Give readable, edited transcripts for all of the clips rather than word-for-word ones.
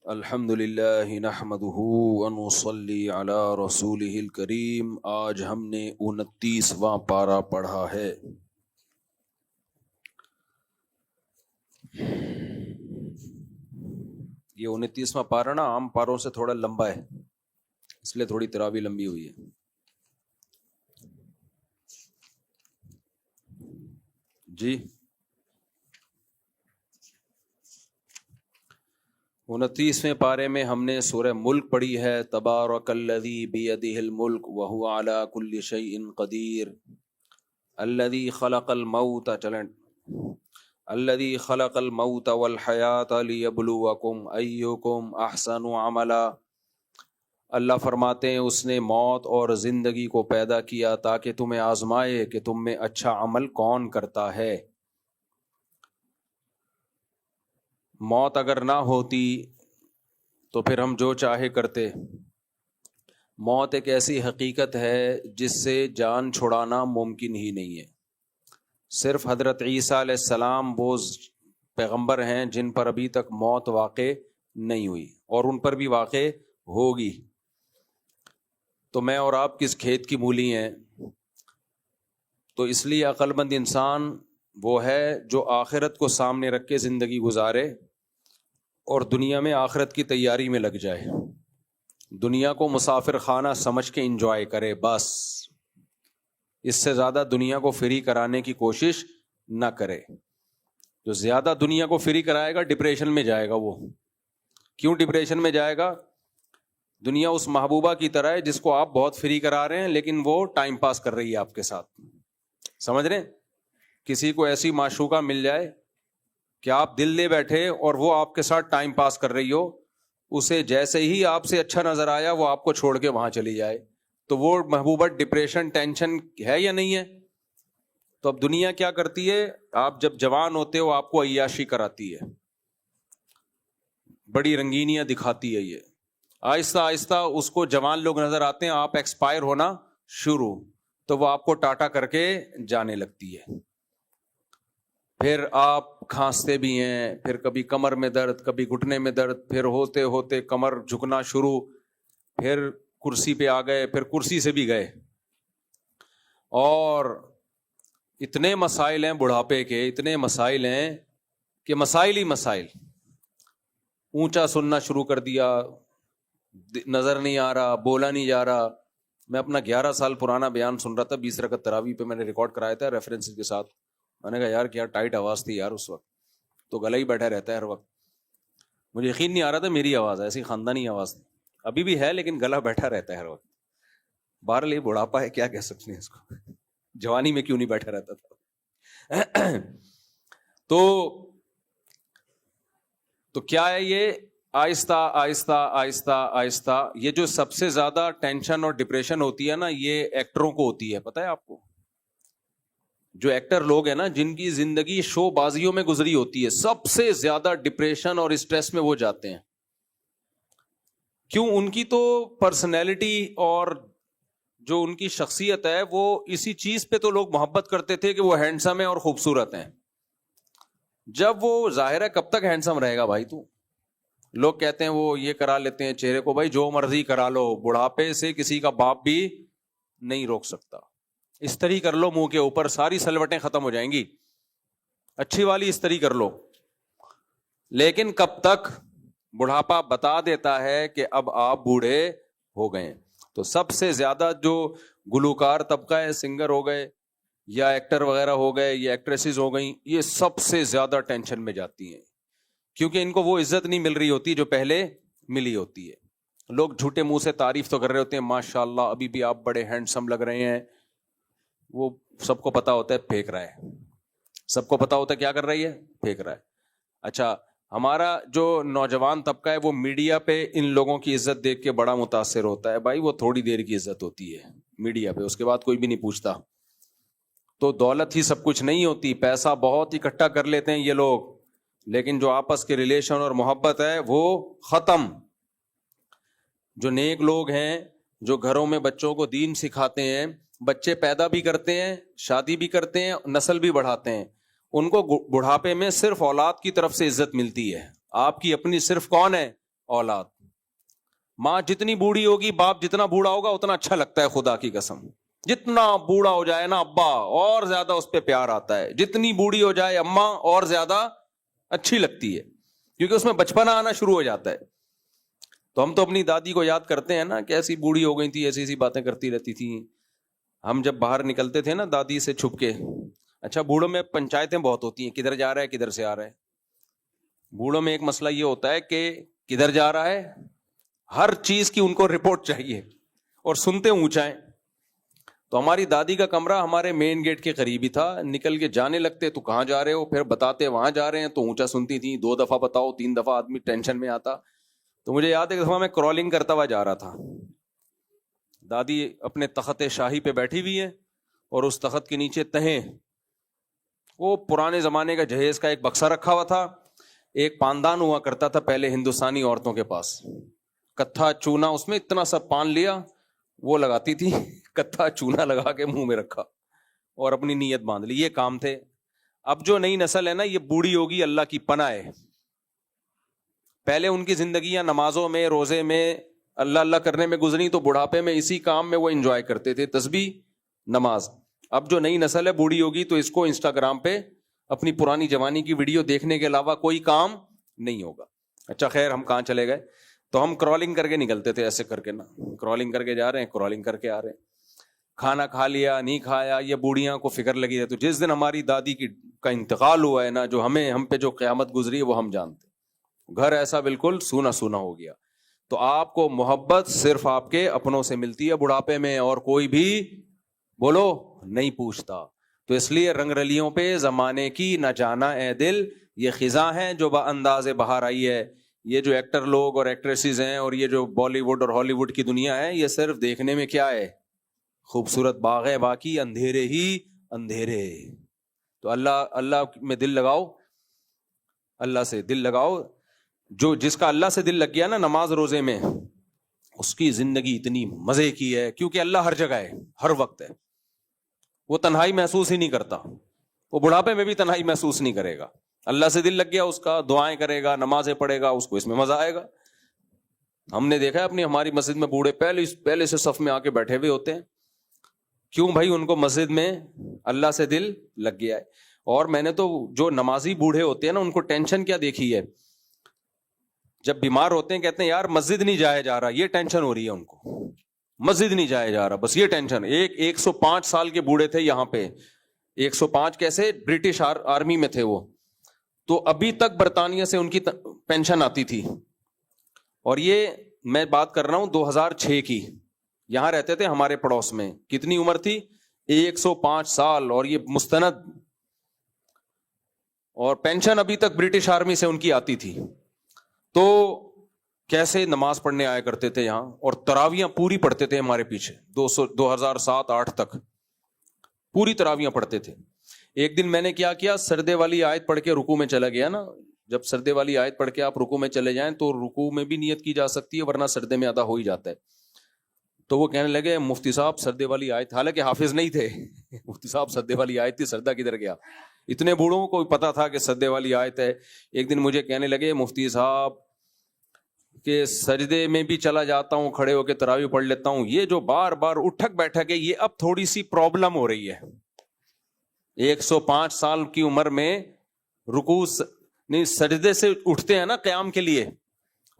الحمدللہ نحمدہ ونصلی علی رسولہ الکریم۔ آج ہم نے 29واں پارہ پڑھا ہے۔ یہ 29واں پارہ نا عام پاروں سے تھوڑا لمبا ہے، اس لیے تھوڑی تراویح لمبی ہوئی ہے۔ جی 29ویں پارے میں ہم نے سورہ ملک پڑھی ہے۔ تبارک الذی بیدہ الملک وہو علی کل شیء قدیر الذی خلق الموت والحیات لیبلوکم ایکم احسن عملا۔ اللہ فرماتے ہیں اس نے موت اور زندگی کو پیدا کیا تاکہ تمہیں آزمائے کہ تم میں اچھا عمل کون کرتا ہے۔ موت اگر نہ ہوتی تو پھر ہم جو چاہے کرتے۔ موت ایک ایسی حقیقت ہے جس سے جان چھڑانا ممکن ہی نہیں ہے۔ صرف حضرت عیسیٰ علیہ السلام وہ پیغمبر ہیں جن پر ابھی تک موت واقع نہیں ہوئی، اور ان پر بھی واقع ہوگی۔ تو میں اور آپ کس کھیت کی مولی ہیں؟ تو اس لیے عقل مند انسان وہ ہے جو آخرت کو سامنے رکھ کے زندگی گزارے اور دنیا میں آخرت کی تیاری میں لگ جائے، دنیا کو مسافر خانہ سمجھ کے انجوائے کرے، بس اس سے زیادہ دنیا کو فری کرانے کی کوشش نہ کرے۔ جو زیادہ دنیا کو فری کرائے گا ڈپریشن میں جائے گا۔ وہ کیوں ڈپریشن میں جائے گا؟ دنیا اس محبوبہ کی طرح ہے جس کو آپ بہت فری کرا رہے ہیں لیکن وہ ٹائم پاس کر رہی ہے آپ کے ساتھ، سمجھ رہے ہیں؟ کسی کو ایسی معشوقہ مل جائے کہ آپ دل لے بیٹھے اور وہ آپ کے ساتھ ٹائم پاس کر رہی ہو، اسے جیسے ہی آپ سے اچھا نظر آیا وہ آپ کو چھوڑ کے وہاں چلی جائے، تو وہ محبوبہ ڈپریشن ٹینشن ہے یا نہیں ہے؟ تو اب دنیا کیا کرتی ہے؟ آپ جب جوان ہوتے ہو آپ کو عیاشی کراتی ہے، بڑی رنگینیاں دکھاتی ہے، یہ آہستہ آہستہ اس کو جوان لوگ نظر آتے ہیں، آپ ایکسپائر ہونا شروع، تو وہ آپ کو ٹاٹا کر کے جانے لگتی ہے۔ پھر آپ کھانستے بھی ہیں، پھر کبھی کمر میں درد، کبھی گھٹنے میں درد، پھر ہوتے ہوتے کمر جھکنا شروع، پھر کرسی پہ آ گئے، پھر کرسی سے بھی گئے، اور اتنے مسائل ہیں بڑھاپے کے، اتنے مسائل ہیں کہ مسائل ہی مسائل۔ اونچا سننا شروع کر دیا، نظر نہیں آ رہا، بولا نہیں جا رہا۔ میں اپنا 11 سال پرانا بیان سن رہا تھا 20 رکعت تراویح پہ، میں نے ریکارڈ کرایا تھا ریفرنس کے ساتھ۔ میں نے کہا یار کیا ٹائٹ آواز تھی یار اس وقت، تو گلا ہی بیٹھا رہتا ہے ہر وقت، مجھے یقین نہیں آ رہا تھا میری آواز ایسی خاندانی آواز تھی، ابھی بھی ہے لیکن گلا بیٹھا رہتا ہے ہر وقت۔ بہرحال یہ بڑھاپا ہے، کیا کہہ سکتے ہیں اس کو، جوانی میں کیوں نہیں بیٹھا رہتا تھا۔ تو کیا ہے یہ؟ آہستہ آہستہ آہستہ آہستہ یہ جو سب سے زیادہ ٹینشن اور ڈپریشن ہوتی ہے نا، یہ ایکٹروں کو ہوتی ہے، پتہ ہے آپ کو؟ جو ایکٹر لوگ ہیں نا جن کی زندگی شو بازیوں میں گزری ہوتی ہے، سب سے زیادہ ڈپریشن اور اسٹریس میں وہ جاتے ہیں۔ کیوں؟ ان کی تو پرسنالٹی اور جو ان کی شخصیت ہے وہ اسی چیز پہ تو لوگ محبت کرتے تھے کہ وہ ہینڈسم ہے اور خوبصورت ہیں۔ جب وہ ظاہر ہے کب تک ہینڈسم رہے گا بھائی؟ تو لوگ کہتے ہیں وہ یہ کرا لیتے ہیں چہرے کو، بھائی جو مرضی کرا لو، بڑھاپے سے کسی کا باپ بھی نہیں روک سکتا۔ استری کر لو منہ کے اوپر، ساری سلوٹیں ختم ہو جائیں گی، اچھی والی استری کر لو، لیکن کب تک؟ بڑھاپا بتا دیتا ہے کہ اب آپ بوڑھے ہو گئے۔ تو سب سے زیادہ جو گلوکار طبقہ ہے، سنگر ہو گئے یا ایکٹر وغیرہ ہو گئے یا ایکٹریسز ہو گئیں، یہ سب سے زیادہ ٹینشن میں جاتی ہیں، کیونکہ ان کو وہ عزت نہیں مل رہی ہوتی جو پہلے ملی ہوتی ہے۔ لوگ جھوٹے منہ سے تعریف تو کر رہے ہوتے ہیں، ماشاءاللہ ابھی بھی آپ بڑے ہینڈسم لگ رہے ہیں، وہ سب کو پتا ہوتا ہے پھینک رہا ہے، سب کو پتا ہوتا ہے کیا کر رہی ہے، پھینک رہا ہے۔ اچھا ہمارا جو نوجوان طبقہ ہے وہ میڈیا پہ ان لوگوں کی عزت دیکھ کے بڑا متاثر ہوتا ہے، بھائی وہ تھوڑی دیر کی عزت ہوتی ہے میڈیا پہ، اس کے بعد کوئی بھی نہیں پوچھتا۔ تو دولت ہی سب کچھ نہیں ہوتی، پیسہ بہت اکٹھا کر لیتے ہیں یہ لوگ، لیکن جو آپس کے ریلیشن اور محبت ہے وہ ختم۔ جو نیک لوگ ہیں، جو گھروں میں بچوں کو دین سکھاتے ہیں، بچے پیدا بھی کرتے ہیں, شادی بھی کرتے ہیں, نسل بھی بڑھاتے ہیں, ان کو بڑھاپے میں صرف اولاد کی طرف سے عزت ملتی ہے. آپ کی اپنی صرف کون ہے؟ اولاد. ماں جتنی بوڑھی ہوگی, باپ جتنا بوڑھا ہوگا اتنا اچھا لگتا ہے, خدا کی قسم. جتنا بوڑھا ہو جائے نا ابا اور زیادہ اس پہ پیار آتا ہے, جتنی بوڑھی ہو جائے اماں اور زیادہ اچھی لگتی ہے, کیونکہ اس میں بچپنا آنا شروع ہو جاتا ہے. تو ہم تو اپنی دادی کو یاد کرتے ہیں نا, کیسی بوڑھی ہو گئی تھی, ایسی ایسی باتیں کرتی رہتی تھی. ہم جب باہر نکلتے تھے نا دادی سے چھپ کے, اچھا بوڑھوں میں پنچایتیں بہت ہوتی ہیں, کدھر جا رہا ہے کدھر سے آ رہا ہے. بوڑھوں میں ایک مسئلہ یہ ہوتا ہے کہ کدھر جا رہا ہے, ہر چیز کی ان کو رپورٹ چاہیے, اور سنتے اونچا ہے. تو ہماری دادی کا کمرہ ہمارے مین گیٹ کے قریب ہی تھا, نکل کے جانے لگتے تو کہاں جا رہے ہو, پھر بتاتے وہاں جا رہے ہیں, تو اونچا سنتی تھی. 2 دفعہ بتاؤ 3 دفعہ آدمی ٹینشن میں آتا. تو مجھے یاد ہے ایک دفعہ میں کرالنگ کرتا ہوا جا رہا تھا, دادی اپنے تخت شاہی پہ بیٹھی ہوئی ہے, اور اس تخت کے نیچے تہیں وہ پرانے زمانے کا جہیز کا ایک بکسا رکھا ہوا تھا. ایک پاندان ہوا کرتا تھا پہلے ہندوستانی عورتوں کے پاس, کتھا چونا اس میں اتنا سا پان لیا, وہ لگاتی تھی, کتھا چونا لگا کے منہ میں رکھا اور اپنی نیت باندھ لی, یہ کام تھے. اب جو نئی نسل ہے نا, یہ بوڑھی ہوگی اللہ کی پناہ ہے. پہلے ان کی زندگیاں نمازوں میں, روزے میں, اللہ اللہ کرنے میں گزری, تو بڑھاپے میں اسی کام میں وہ انجوائے کرتے تھے, تسبیح نماز. اب جو نئی نسل ہے بوڑھی ہوگی تو اس کو انسٹاگرام پہ اپنی پرانی جوانی کی ویڈیو دیکھنے کے علاوہ کوئی کام نہیں ہوگا. اچھا خیر, ہم کہاں چلے گئے, تو ہم کرالنگ کر کے نکلتے تھے, ایسے کر کے نا, کرالنگ کر کے جا رہے ہیں, کرالنگ کر کے آ رہے ہیں. کھانا کھا لیا نہیں کھایا, یہ بوڑھیاں کو فکر لگی ہے. تو جس دن ہماری دادی کا انتقال ہوا ہے نا, جو ہم پہ جو قیامت گزری ہے وہ ہم جانتے. گھر ایسا بالکل سونا سونا ہو گیا. تو آپ کو محبت صرف آپ کے اپنوں سے ملتی ہے بڑھاپے میں, اور کوئی بھی بولو نہیں پوچھتا. تو اس لیے رنگ رلیوں پہ زمانے کی نہ جانا اے دل, یہ خزاں ہے جو با انداز بہار آئی ہے. یہ جو ایکٹر لوگ اور ایکٹریسز ہیں, اور یہ جو بالی ووڈ اور ہالی ووڈ کی دنیا ہے, یہ صرف دیکھنے میں کیا ہے, خوبصورت باغ ہے, باقی اندھیرے ہی اندھیرے. تو اللہ میں دل لگاؤ, اللہ سے دل لگاؤ. جو جس کا اللہ سے دل لگ گیا نا نماز روزے میں, اس کی زندگی اتنی مزے کی ہے, کیونکہ اللہ ہر جگہ ہے, ہر وقت ہے. وہ تنہائی محسوس ہی نہیں کرتا, وہ بڑھاپے میں بھی تنہائی محسوس نہیں کرے گا. اللہ سے دل لگ گیا اس کا, دعائیں کرے گا, نمازیں پڑھے گا, اس کو اس میں مزہ آئے گا. ہم نے دیکھا ہے اپنی ہماری مسجد میں بوڑھے پہلے سے صف میں آ کے بیٹھے ہوئے ہوتے ہیں. کیوں بھائی, ان کو مسجد میں اللہ سے دل لگ گیا ہے. اور میں نے تو جو نمازی بوڑھے ہوتے ہیں نا, ان کو ٹینشن کیا دیکھی ہے, جب بیمار ہوتے ہیں کہتے ہیں یار مسجد نہیں جایا جا رہا, یہ ٹینشن ہو رہی ہے ان کو, مسجد نہیں جایا جا رہا, بس یہ ٹینشن. 105 سال کے بوڑھے تھے یہاں پہ, 105 کیسے, برٹش آرمی میں تھے وہ, تو ابھی تک برطانیہ سے ان کی پینشن آتی تھی. اور یہ میں بات کر رہا ہوں 2006 کی, یہاں رہتے تھے ہمارے پڑوس میں. کتنی عمر تھی, 105 سال, اور یہ مستند, اور پینشن ابھی تک برٹش آرمی سے ان کی آتی تھی. تو کیسے نماز پڑھنے آیا کرتے تھے یہاں, اور تراویاں پوری پڑھتے تھے ہمارے پیچھے, 2007-8 تک پوری تراویاں پڑھتے تھے. ایک دن میں نے کیا, سردے والی آیت پڑھ کے رکوع میں چلا گیا نا. جب سردے والی آیت پڑھ کے آپ رکوع میں چلے جائیں تو رکوع میں بھی نیت کی جا سکتی ہے, ورنہ سردے میں ادا ہو ہی جاتا ہے. تو وہ کہنے لگے مفتی صاحب سردے والی آیت, حالانکہ حافظ نہیں تھے, مفتی صاحب سردے والی آیت تھی, سردہ کدھر گیا. اتنے بوڑھوں کو پتا تھا کہ سردے والی آیت ہے. ایک دن مجھے کہنے لگے مفتی صاحب کہ سجدے میں بھی چلا جاتا ہوں, کھڑے ہو کے تراویح پڑھ لیتا ہوں, یہ جو بار بار اٹھک بیٹھک ہے یہ اب تھوڑی سی پرابلم ہو رہی ہے. 105 سال کی عمر میں رکوع نہیں, سجدے سے اٹھتے ہیں نا قیام کے لیے,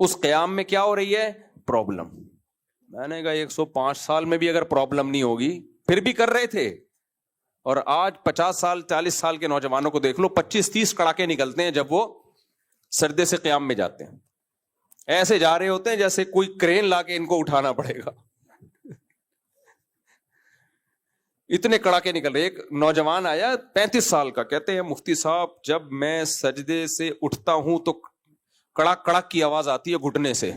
اس قیام میں کیا ہو رہی ہے, پرابلم. میں نے کہا 105 سال میں بھی اگر پرابلم نہیں ہوگی, پھر بھی کر رہے تھے. اور آج 50 سال 40 سال کے نوجوانوں کو دیکھ لو, 25-30 کڑاکے نکلتے ہیں جب وہ سجدے سے قیام میں جاتے ہیں. ایسے جا رہے ہوتے ہیں جیسے کوئی کرین لا کے ان کو اٹھانا پڑے گا, اتنے کڑاکے نکل رہے. ایک نوجوان آیا 35 سال کا, کہتے ہیں مفتی صاحب جب میں سجدے سے اٹھتا ہوں تو کڑک کڑک کی آواز آتی ہے گھٹنے سے.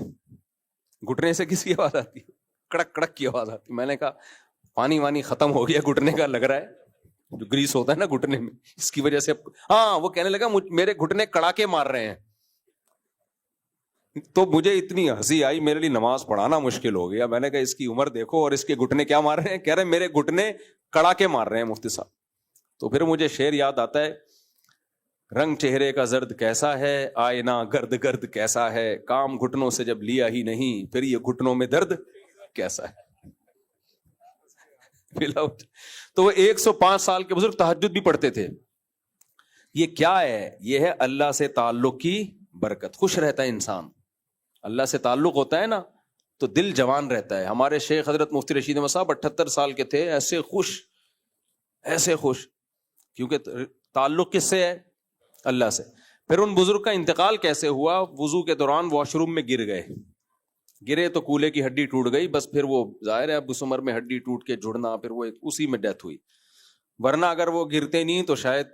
گھٹنے سے کس کی آواز آتی ہے, کڑک کڑک کی آواز آتی. میں نے کہا پانی وانی ختم ہو گیا گھٹنے کا, لگ رہا ہے جو گریس ہوتا ہے نا گھٹنے میں, اس کی وجہ سے. ہاں, وہ کہنے لگا میرے گھٹنے کڑاکے مار رہے ہیں. تو مجھے اتنی ہنسی آئی, میرے لیے نماز پڑھانا مشکل ہو گیا. میں نے کہا اس کی عمر دیکھو اور اس کے گھٹنے کیا مار رہے ہیں. کہہ رہے ہیں میرے گھٹنے کڑا کے مار رہے ہیں مفتی صاحب. تو پھر مجھے شعر یاد آتا ہے, رنگ چہرے کا زرد کیسا ہے, آئینہ گرد گرد کیسا ہے, کام گھٹنوں سے جب لیا ہی نہیں, پھر یہ گھٹنوں میں درد کیسا ہے. تو وہ 105 سال کے بزرگ تہجد بھی پڑھتے تھے. یہ کیا ہے؟ یہ ہے اللہ سے تعلق کی برکت. خوش رہتا ہے انسان, اللہ سے تعلق ہوتا ہے نا تو دل جوان رہتا ہے. ہمارے شیخ حضرت مفتی رشید احمد صاحب 78 سال کے تھے, ایسے خوش, ایسے خوش, کیونکہ تعلق کس سے ہے؟ اللہ سے. پھر ان بزرگ کا انتقال کیسے ہوا؟ وضو کے دوران واش روم میں گر گئے, گرے تو کولے کی ہڈی ٹوٹ گئی, بس پھر وہ ظاہر ہے اب اس عمر میں ہڈی ٹوٹ کے جڑنا, پھر وہ اسی میں ڈیتھ ہوئی. ورنہ اگر وہ گرتے نہیں تو شاید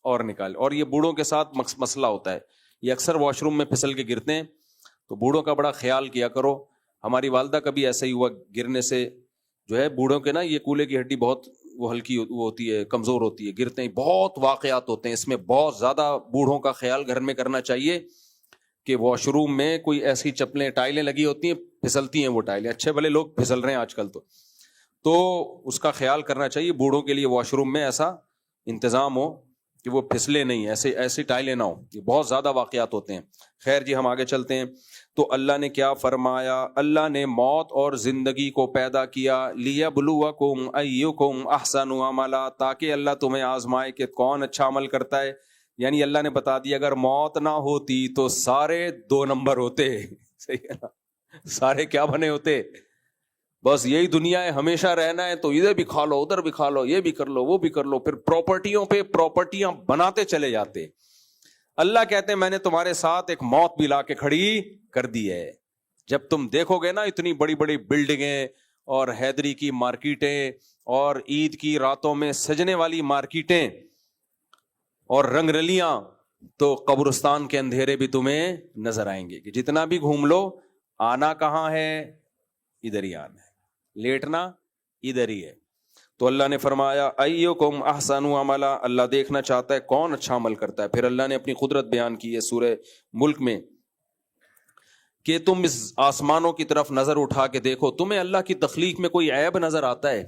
اور نکال. اور یہ بوڑھوں کے ساتھ مسئلہ ہوتا ہے, یہ اکثر واش روم میں پھسل کے گرتے ہیں, تو بوڑھوں کا بڑا خیال کیا کرو. ہماری والدہ کا بھی ایسا ہی ہوا, گرنے سے جو ہے بوڑھوں کے نا یہ کولے کی ہڈی بہت وہ ہلکی وہ ہوتی ہے, کمزور ہوتی ہے, گرتے ہیں, بہت واقعات ہوتے ہیں. اس میں بہت زیادہ بوڑھوں کا خیال گھر میں کرنا چاہیے کہ واش روم میں کوئی ایسی چپلیں ٹائلیں لگی ہوتی ہیں, پھسلتی ہیں وہ ٹائلیں, اچھے بھلے لوگ پھسل رہے ہیں آج کل, تو اس کا خیال کرنا چاہیے. بوڑھوں کے لیے واش روم میں ایسا انتظام ہو کہ وہ پھسلے نہیں, ایسی ٹائلیں نہ ہو. یہ بہت زیادہ واقعات ہوتے ہیں. خیر جی, ہم آگے چلتے ہیں. تو اللہ نے کیا فرمایا؟ اللہ نے موت اور زندگی کو پیدا کیا, لیبلوکم ایکم احسن عملا, تاکہ اللہ تمہیں آزمائے کہ کون اچھا عمل کرتا ہے. یعنی اللہ نے بتا دیا اگر موت نہ ہوتی تو سارے 2 نمبر ہوتے. صحیح ہے نا, سارے کیا بنے ہوتے؟ بس یہی دنیا ہے, ہمیشہ رہنا ہے تو ادھر بھی کھا لو, ادھر بھی کھا لو, یہ بھی کر لو, وہ بھی کر لو, پھر پراپرٹیوں پہ پراپرٹیاں بناتے چلے جاتے. اللہ کہتے ہیں میں نے تمہارے ساتھ ایک موت بھی لا کے کھڑی کر دی ہے. جب تم دیکھو گے نا اتنی بڑی بڑی بلڈنگیں اور حیدری کی مارکیٹیں اور عید کی راتوں میں سجنے والی مارکیٹیں اور رنگ رلیاں, تو قبرستان کے اندھیرے بھی تمہیں نظر آئیں گے کہ جتنا بھی گھوم لو, آنا کہاں ہے؟ ادھر ہی آنا ہے, لیٹنا ادھر ہی ہے. تو اللہ نے فرمایا ایکم احسن عملا, اللہ دیکھنا چاہتا ہے کون اچھا عمل کرتا ہے. پھر اللہ نے اپنی قدرت بیان کی ہے سورہ ملک میں کہ تم اس آسمانوں کی طرف نظر اٹھا کے دیکھو, تمہیں اللہ کی تخلیق میں کوئی عیب نظر آتا ہے؟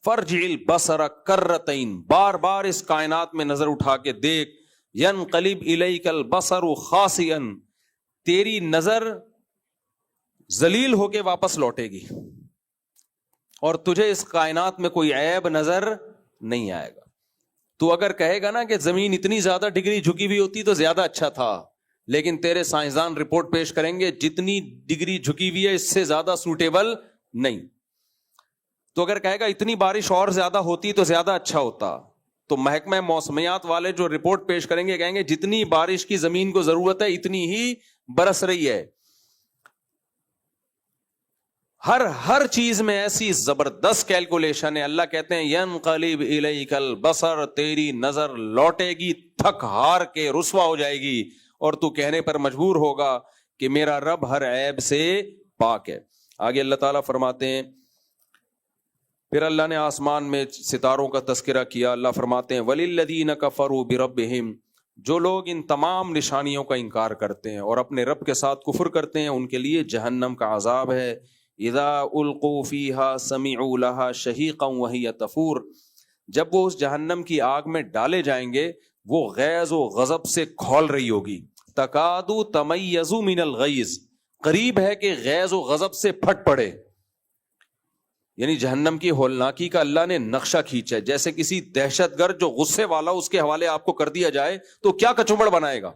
فرجع البصر کرتین, بار بار اس کائنات میں نظر اٹھا کے دیکھ. ینقلب الیک البصر خاسئا, تیری نظر ذلیل ہو کے واپس لوٹے گی اور تجھے اس کائنات میں کوئی عیب نظر نہیں آئے گا. تو اگر کہے گا نا کہ زمین اتنی زیادہ ڈگری جھکی ہوئی ہوتی تو زیادہ اچھا تھا, لیکن تیرے سائنسدان رپورٹ پیش کریں گے جتنی ڈگری جھکی ہوئی ہے اس سے زیادہ سوٹیبل نہیں. تو اگر کہے گا اتنی بارش اور زیادہ ہوتی تو زیادہ اچھا ہوتا, تو محکمہ موسمیات والے جو رپورٹ پیش کریں گے کہیں گے جتنی بارش کی زمین کو ضرورت ہے اتنی ہی برس رہی ہے. ہر چیز میں ایسی زبردست کیلکولیشن ہے. اللہ کہتے ہیں ینقلب الیک البصر, تیری نظر لوٹے گی تھک ہار کے, رسوا ہو جائے گی, اور تو کہنے پر مجبور ہوگا کہ میرا رب ہر عیب سے پاک ہے. آگے اللہ تعالیٰ فرماتے ہیں, پھر اللہ نے آسمان میں ستاروں کا تذکرہ کیا. اللہ فرماتے ہیں وَلِلَّذِينَ كَفَرُوا بِرَبِّهِمْ, جو لوگ ان تمام نشانیوں کا انکار کرتے ہیں اور اپنے رب کے ساتھ کفر کرتے ہیں, ان کے لیے جہنم کا عذاب ہے. اذا القوا فیہا سمعوا لہا شہیقا وہی تفور, جب وہ اس جہنم کی آگ میں ڈالے جائیں گے وہ غیظ و غضب سے کھول رہی ہوگی. تکاد تمیز من الغیظ, قریب ہے کہ غیظ و غضب سے پھٹ پڑے. یعنی جہنم کی ہولناکی کا اللہ نے نقشہ کھینچا ہے. جیسے کسی دہشت گرد جو غصے والا اس کے حوالے آپ کو کر دیا جائے تو کیا کچمبڑ بنائے گا.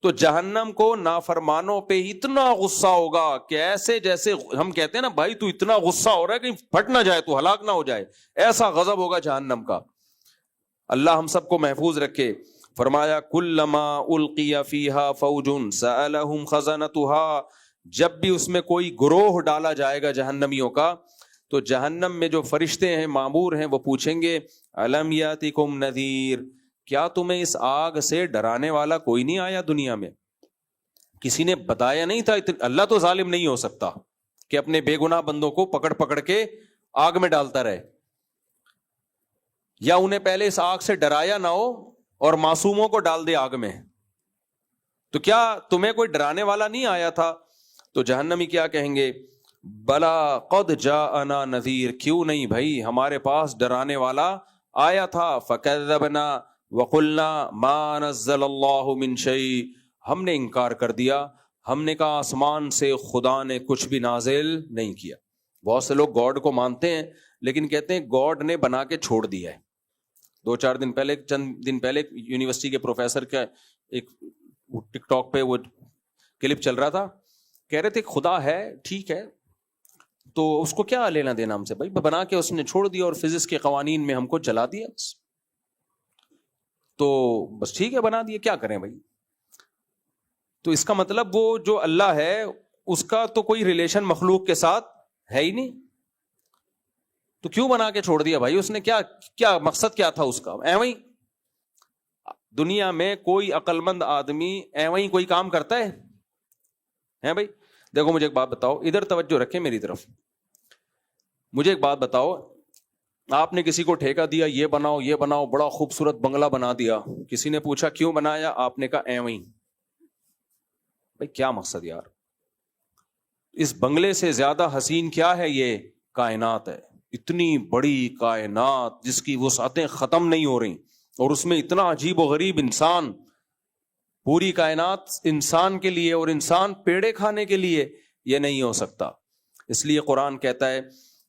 تو جہنم کو نافرمانوں پہ اتنا غصہ ہوگا کہ ایسے جیسے ہم کہتے ہیں نا بھائی تو اتنا غصہ ہو رہا ہے کہ پھٹ نہ جائے, تو ہلاک نہ ہو جائے, ایسا غضب ہوگا جہنم کا. اللہ ہم سب کو محفوظ رکھے. فرمایا کلما القی فیہا فوج سألہم خزنتہا, جب بھی اس میں کوئی گروہ ڈالا جائے گا جہنمیوں کا تو جہنم میں جو فرشتے ہیں مامور ہیں وہ پوچھیں گے الم یاتکم نذیر, کیا تمہیں اس آگ سے ڈرانے والا کوئی نہیں آیا دنیا میں؟ کسی نے بتایا نہیں تھا؟ اللہ تو ظالم نہیں ہو سکتا کہ اپنے بے گناہ بندوں کو پکڑ پکڑ کے آگ میں ڈالتا رہے. یا انہیں پہلے اس آگ سے ڈرایا نہ ہو اور معصوموں کو ڈال دے آگ میں, تو کیا تمہیں کوئی ڈرانے والا نہیں آیا تھا؟ تو جہنمی کیا کہیں گے؟ بلا قد جاءنا نذیر، کیوں نہیں بھائی، ہمارے پاس ڈرانے والا آیا تھا. فکذبنا وقلنا ما نزل اللہ من شیء، ہم نے انکار کر دیا، ہم نے کہا آسمان سے خدا نے کچھ بھی نازل نہیں کیا. بہت سے لوگ گاڈ کو مانتے ہیں لیکن کہتے ہیں گاڈ نے بنا کے چھوڑ دیا ہے. چند دن پہلے یونیورسٹی کے پروفیسر کا ایک ٹک ٹاک پہ وہ کلپ چل رہا تھا، کہہ رہے تھے خدا ہے ٹھیک ہے تو اس کو کیا لینا دینا ہم سے، بھائی بنا کے اس نے چھوڑ دیا اور فزکس کے قوانین میں ہم کو چلا دیا بس، تو بس ٹھیک ہے بنا دیا، کیا کریں بھائی. تو اس کا مطلب وہ جو اللہ ہے اس کا تو کوئی ریلیشن مخلوق کے ساتھ ہے ہی نہیں، تو کیوں بنا کے چھوڑ دیا بھائی؟ اس نے کیا مقصد کیا تھا اس کا؟ ایویں دنیا میں کوئی عقل مند آدمی ایویں کوئی کام کرتا ہے بھائی؟ دیکھو مجھے ایک بات بتاؤ، ادھر توجہ رکھیں میری طرف. مجھے ایک بات بتاؤ، آپ نے کسی کو ٹھیکہ دیا یہ بناؤ، بڑا خوبصورت بنگلہ بنا دیا، کسی نے پوچھا کیوں بنایا، آپ نے کہا ایویں. بھائی کیا مقصد یار؟ اس بنگلے سے زیادہ حسین کیا ہے؟ یہ کائنات ہے، اتنی بڑی کائنات جس کی وسعتیں ختم نہیں ہو رہی، اور اس میں اتنا عجیب و غریب انسان. پوری کائنات انسان کے لیے اور انسان پیڑے کھانے کے لیے، یہ نہیں ہو سکتا. اس لیے قرآن کہتا ہے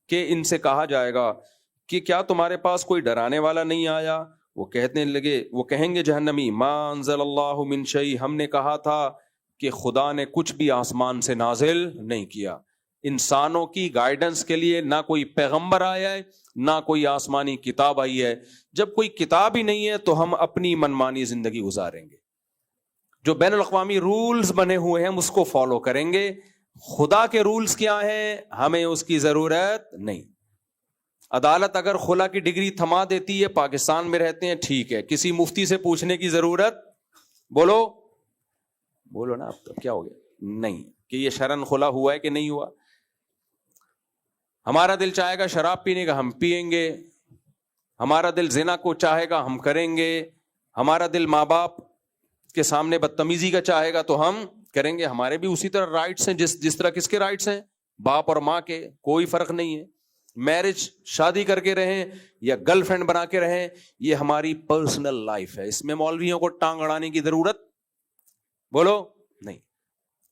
کہ ان سے کہا جائے گا کہ کیا تمہارے پاس کوئی ڈرانے والا نہیں آیا؟ وہ کہیں گے جہنمی ما انزل اللہ من شیء، ہم نے کہا تھا کہ خدا نے کچھ بھی آسمان سے نازل نہیں کیا. انسانوں کی گائیڈنس کے لیے نہ کوئی پیغمبر آیا ہے نہ کوئی آسمانی کتاب آئی ہے. جب کوئی کتاب ہی نہیں ہے تو ہم اپنی منمانی زندگی گزاریں گے. جو بین الاقوامی رولز بنے ہوئے ہیں ہم اس کو فالو کریں گے. خدا کے رولز کیا ہیں ہمیں اس کی ضرورت نہیں. عدالت اگر خلا کی ڈگری تھما دیتی ہے، پاکستان میں رہتے ہیں ٹھیک ہے، کسی مفتی سے پوچھنے کی ضرورت بولو نا اب تو کیا ہو گیا نہیں کہ یہ شرن خلا ہوا ہے کہ نہیں ہوا. ہمارا دل چاہے گا شراب پینے کا ہم پیئیں گے، ہمارا دل زنا کو چاہے گا ہم کریں گے، ہمارا دل ماں باپ کے سامنے بدتمیزی کا چاہے گا تو ہم کریں گے. ہمارے بھی اسی طرح رائٹس ہیں جس طرح کس کے رائٹس ہیں؟ باپ اور ماں کے، کوئی فرق نہیں ہے. میرج شادی کر کے رہیں یا گرل فرینڈ بنا کے رہیں، یہ ہماری پرسنل لائف ہے، اس میں مولویوں کو ٹانگ اڑانے کی ضرورت نہیں.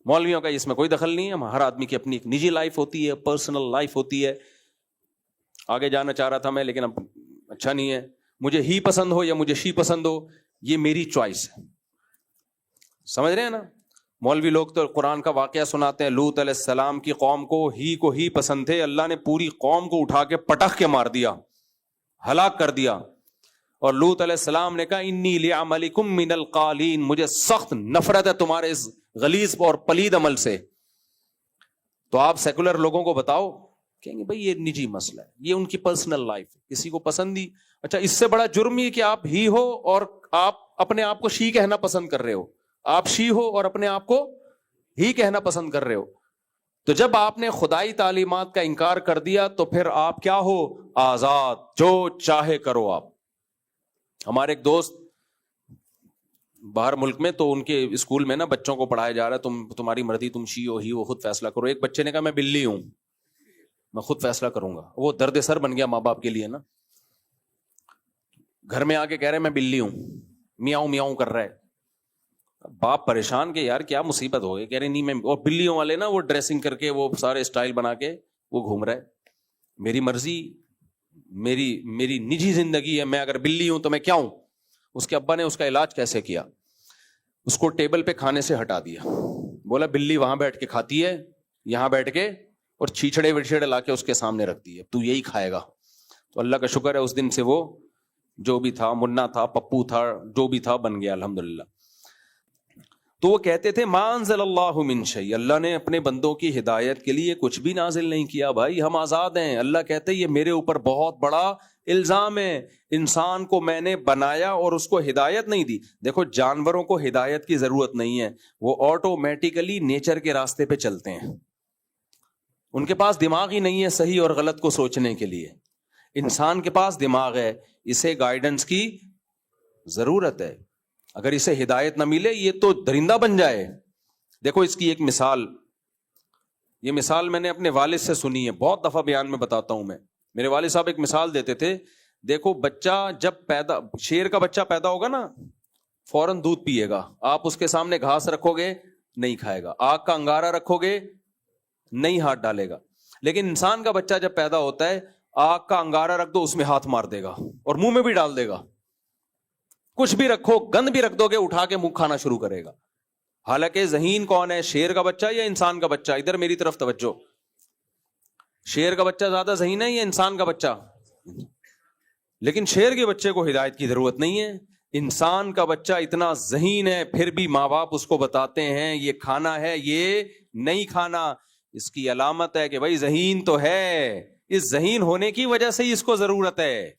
مولویوں کا اس میں کوئی دخل نہیں ہے. ہر آدمی کی اپنی ایک نجی لائف ہوتی ہے، پرسنل لائف ہوتی ہے. آگے جانا چاہ رہا تھا میں لیکن اب اچھا نہیں ہے. مجھے ہی پسند ہو یا مجھے شی پسند ہو، یہ میری چوائس ہے. سمجھ رہے ہیں نا؟ مولوی لوگ تو قرآن کا واقعہ سناتے ہیں، لوط علیہ السلام کی قوم کو ہی پسند تھے، اللہ نے پوری قوم کو اٹھا کے پٹخ کے مار دیا، ہلاک کر دیا. اور لوط علیہ السلام نے کہا انی لعملکم من القالین، مجھے سخت نفرت ہے تمہارے اس غلیظ اور پلید عمل سے. تو آپ سیکولر لوگوں کو بتاؤ، کہیں گے بھائی یہ نجی مسئلہ ہے، یہ ان کی پرسنل لائف ہے، کسی کو پسند ہی. اچھا اس سے بڑا جرم یہ کہ آپ ہی ہو اور آپ اپنے آپ کو شی کہنا پسند کر رہے ہو. آپ شی ہو اور اپنے آپ کو ہی کہنا پسند کر رہے ہو. تو جب آپ نے خدائی تعلیمات کا انکار کر دیا تو پھر آپ کیا ہو؟ آزاد، جو چاہے کرو آپ. ہمارے ایک دوست باہر ملک میں، تو ان کے اسکول میں نا بچوں کو پڑھایا جا رہا ہے تمہاری مرضی، تم شی ہو ہی ہو، خود فیصلہ کرو. ایک بچے نے کہا میں بلی ہوں، میں خود فیصلہ کروں گا. وہ درد سر بن گیا ماں باپ کے لیے نا. گھر میں آ کے کہہ رہے میں بلی ہوں، میاؤں میاؤں کر رہا ہے. باپ پریشان کہ یار کیا مصیبت ہو گئی. کہہ رہے نہیں میں، اور بلیوں والے نا وہ ڈریسنگ کر کے وہ سارے اسٹائل بنا کے وہ گھوم رہا ہے. میری مرضی، میری نجی زندگی ہے، میں اگر بلی ہوں تو میں کیا ہوں. اس کے ابا نے اس کا علاج کیسے کیا؟ اس کو ٹیبل پہ کھانے سے ہٹا دیا. بولا بلی وہاں بیٹھ کے کھاتی ہے، یہاں بیٹھ کے، اور چھیچڑے وچھڑے لا کے اس کے سامنے رکھ دی ہے، تو یہی کھائے گا. تو اللہ کا شکر ہے اس دن سے وہ جو بھی تھا، منا تھا، پپو تھا، جو بھی تھا، بن گیا الحمدللہ. تو وہ کہتے تھے ما انزل اللہ من شیء، اللہ نے اپنے بندوں کی ہدایت کے لیے کچھ بھی نازل نہیں کیا. بھائی ہم آزاد ہیں. اللہ کہتے ہیں یہ میرے اوپر بہت بڑا الزام ہے، انسان کو میں نے بنایا اور اس کو ہدایت نہیں دی. دیکھو جانوروں کو ہدایت کی ضرورت نہیں ہے، وہ آٹومیٹیکلی نیچر کے راستے پہ چلتے ہیں. ان کے پاس دماغ ہی نہیں ہے صحیح اور غلط کو سوچنے کے لیے. انسان کے پاس دماغ ہے، اسے گائیڈنس کی ضرورت ہے. اگر اسے ہدایت نہ ملے یہ تو درندہ بن جائے. دیکھو اس کی ایک مثال، یہ مثال میں نے اپنے والد سے سنی ہے، بہت دفعہ بیان میں بتاتا ہوں میں. میرے والد صاحب ایک مثال دیتے تھے، دیکھو بچہ جب شیر کا بچہ پیدا ہوگا نا فوراً دودھ پیے گا. آپ اس کے سامنے گھاس رکھو گے نہیں کھائے گا، آگ کا انگارہ رکھو گے نہیں ہاتھ ڈالے گا. لیکن انسان کا بچہ جب پیدا ہوتا ہے آگ کا انگارہ رکھ دو اس میں ہاتھ مار دے گا اور منہ میں بھی ڈال دے گا. کچھ بھی رکھو، گند بھی رکھ دو گے اٹھا کے منہ کھانا شروع کرے گا. حالانکہ ذہین کون ہے، شیر کا بچہ یا انسان کا بچہ؟ ادھر میری طرف توجہ. شیر کا بچہ زیادہ ذہین ہے یا انسان کا بچہ؟ لیکن شیر کے بچے کو ہدایت کی ضرورت نہیں ہے. انسان کا بچہ اتنا ذہین ہے پھر بھی ماں باپ اس کو بتاتے ہیں یہ کھانا ہے یہ نہیں کھانا. اس کی علامت ہے کہ بھائی ذہین تو ہے، اس ذہین ہونے کی وجہ سے ہی اس کو ضرورت ہے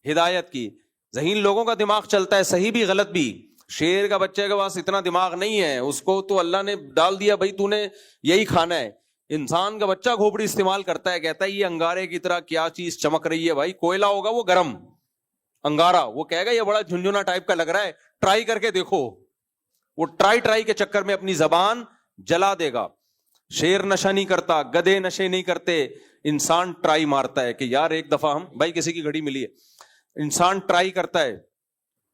ہدایت کی. ذہین لوگوں کا دماغ چلتا ہے صحیح بھی غلط بھی. شیر کا بچے کے پاس اتنا دماغ نہیں ہے، اس کو تو اللہ نے ڈال دیا بھائی تو نے یہی کھانا ہے. انسان کا بچہ کھوپڑی استعمال کرتا ہے، کہتا ہے یہ انگارے کی طرح کیا چیز چمک رہی ہے. بھائی کوئلہ ہوگا وہ گرم انگارہ، وہ کہے گا یہ بڑا جھنجھنا ٹائپ کا لگ رہا ہے، ٹرائی کر کے دیکھو. وہ ٹرائی کے چکر میں اپنی زبان جلا دے گا. شیر نشہ نہیں کرتا، گدھے نشے نہیں کرتے، انسان ٹرائی مارتا ہے کہ یار ایک دفعہ ہم بھائی کسی کی گھڑی ملی ہے، انسان ٹرائی کرتا ہے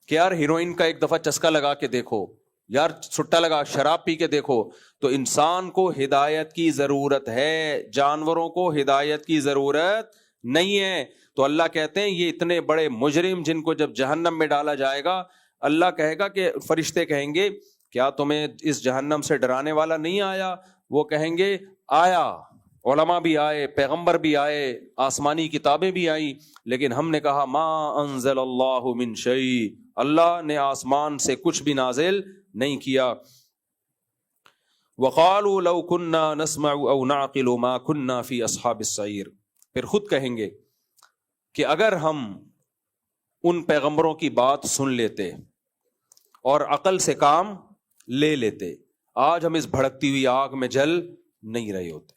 کہ یار ہیروئن کا ایک دفعہ چسکا لگا کے دیکھو، یار سٹا لگا شراب پی کے دیکھو. تو انسان کو ہدایت کی ضرورت ہے، جانوروں کو ہدایت کی ضرورت نہیں ہے. تو اللہ کہتے ہیں یہ اتنے بڑے مجرم جن کو جب جہنم میں ڈالا جائے گا اللہ کہے گا کہ فرشتے کہیں گے کیا تمہیں اس جہنم سے ڈرانے والا نہیں آیا؟ وہ کہیں گے آیا، علماء بھی آئے، پیغمبر بھی آئے، آسمانی کتابیں بھی آئیں، لیکن ہم نے کہا ما انزل اللہ من شیء، اللہ نے آسمان سے کچھ بھی نازل نہیں کیا. وقالوا لو كنا نسمع او نعقل ما كنا في اصحاب السعیر. پھر خود کہیں گے کہ اگر ہم ان پیغمبروں کی بات سن لیتے اور عقل سے کام لے لیتے آج ہم اس بھڑکتی ہوئی آگ میں جل نہیں رہے ہوتے.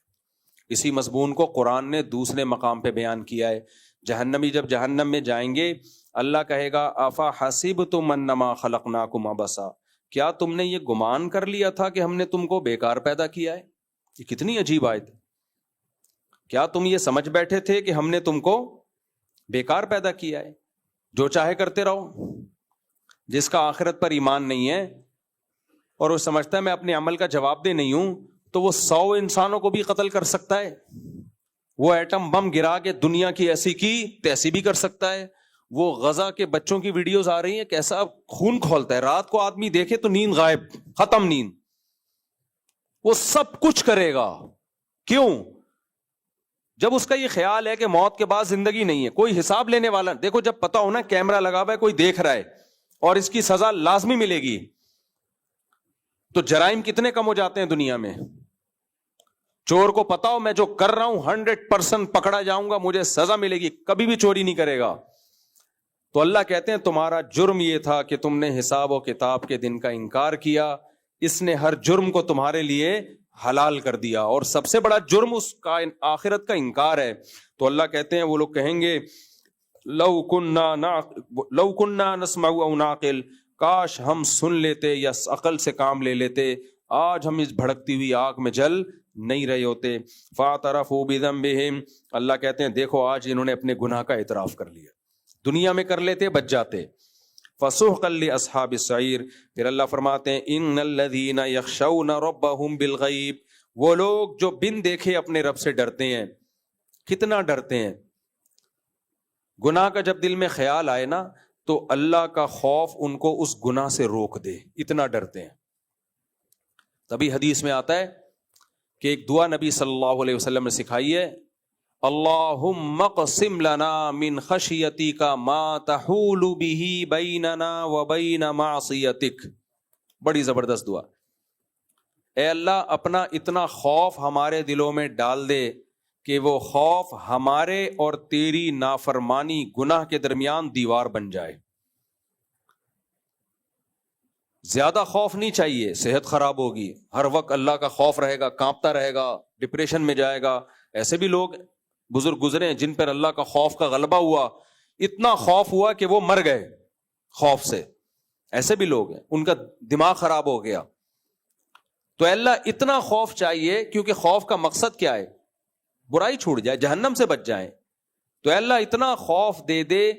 اسی مضمون کو قرآن نے دوسرے مقام پہ بیان کیا ہے. جہنمی جب جہنم میں جائیں گے اللہ کہے گا افا حسبتم انما خلقناکم عبثا، کیا تم نے یہ گمان کر لیا تھا کہ ہم نے تم کو بیکار پیدا کیا ہے؟ یہ کتنی عجیب آیت ہے. کیا تم یہ سمجھ بیٹھے تھے کہ ہم نے تم کو بیکار پیدا کیا ہے، جو چاہے کرتے رہو؟ جس کا آخرت پر ایمان نہیں ہے اور وہ سمجھتا ہے میں اپنے عمل کا جواب دہ نہیں ہوں تو وہ 100 انسانوں کو بھی قتل کر سکتا ہے. وہ ایٹم بم گرا کے دنیا کی ایسی کی تیسی بھی کر سکتا ہے. وہ غزہ کے بچوں کی ویڈیوز آ رہی ہیں کیسا خون کھولتا ہے، رات کو آدمی دیکھے تو نیند غائب، ختم نیند. وہ سب کچھ کرے گا. کیوں؟ جب اس کا یہ خیال ہے کہ موت کے بعد زندگی نہیں ہے، کوئی حساب لینے والا. دیکھو جب پتا ہو نا کیمرہ لگا ہوا ہے کوئی دیکھ رہا ہے اور اس کی سزا لازمی ملے گی تو جرائم کتنے کم ہو جاتے ہیں دنیا میں. چور کو پتا ہو میں جو کر رہا ہوں 100% پکڑا جاؤں گا، مجھے سزا ملے گی، کبھی بھی چوری نہیں کرے گا. تو اللہ کہتے ہیں تمہارا جرم یہ تھا کہ تم نے حساب و کتاب کے دن کا انکار کیا، اس نے ہر جرم کو تمہارے لیے حلال کر دیا، اور سب سے بڑا جرم اس کا آخرت کا انکار ہے. تو اللہ کہتے ہیں وہ لوگ کہیں گے لو کننا نسمع او نعقل، کاش ہم سن لیتے یا عقل سے کام لے لیتے آج ہم اس بھڑکتی ہوئی آگ میں جل نہیں رہے ہوتے. فاعترفوا بذنبہم، اللہ کہتے ہیں دیکھو آج انہوں نے اپنے گناہ کا اعتراف کر لیا. دنیا میں کر لیتے بچ جاتے. فسحقا لاصحاب السعیر، پھر اللہ فرماتے ہیں ان الذین یخشون ربہم بالغیب، وہ لوگ جو بن دیکھے اپنے رب سے ڈرتے ہیں. کتنا ڈرتے ہیں؟ گناہ کا جب دل میں خیال آئے نا تو اللہ کا خوف ان کو اس گناہ سے روک دے، اتنا ڈرتے ہیں. تبھی حدیث میں آتا ہے کہ ایک دعا نبی صلی اللہ علیہ وسلم نے سکھائی ہے، اللہم اقسم لنا من خشیتک ما تحول به بیننا وبین معصیتک. بڑی زبردست دعا. اے اللہ اپنا اتنا خوف ہمارے دلوں میں ڈال دے کہ وہ خوف ہمارے اور تیری نافرمانی گناہ کے درمیان دیوار بن جائے. زیادہ خوف نہیں چاہیے، صحت خراب ہوگی، ہر وقت اللہ کا خوف رہے گا، کانپتا رہے گا، ڈپریشن میں جائے گا. ایسے بھی لوگ بزرگ گزرے ہیں جن پر اللہ کا خوف کا غلبہ ہوا، اتنا خوف ہوا کہ وہ مر گئے خوف سے. ایسے بھی لوگ ہیں ان کا دماغ خراب ہو گیا. تو اللہ اتنا خوف چاہیے, کیونکہ خوف کا مقصد کیا ہے؟ برائی چھوٹ جائے, جہنم سے بچ جائیں. تو اللہ اتنا خوف دے دے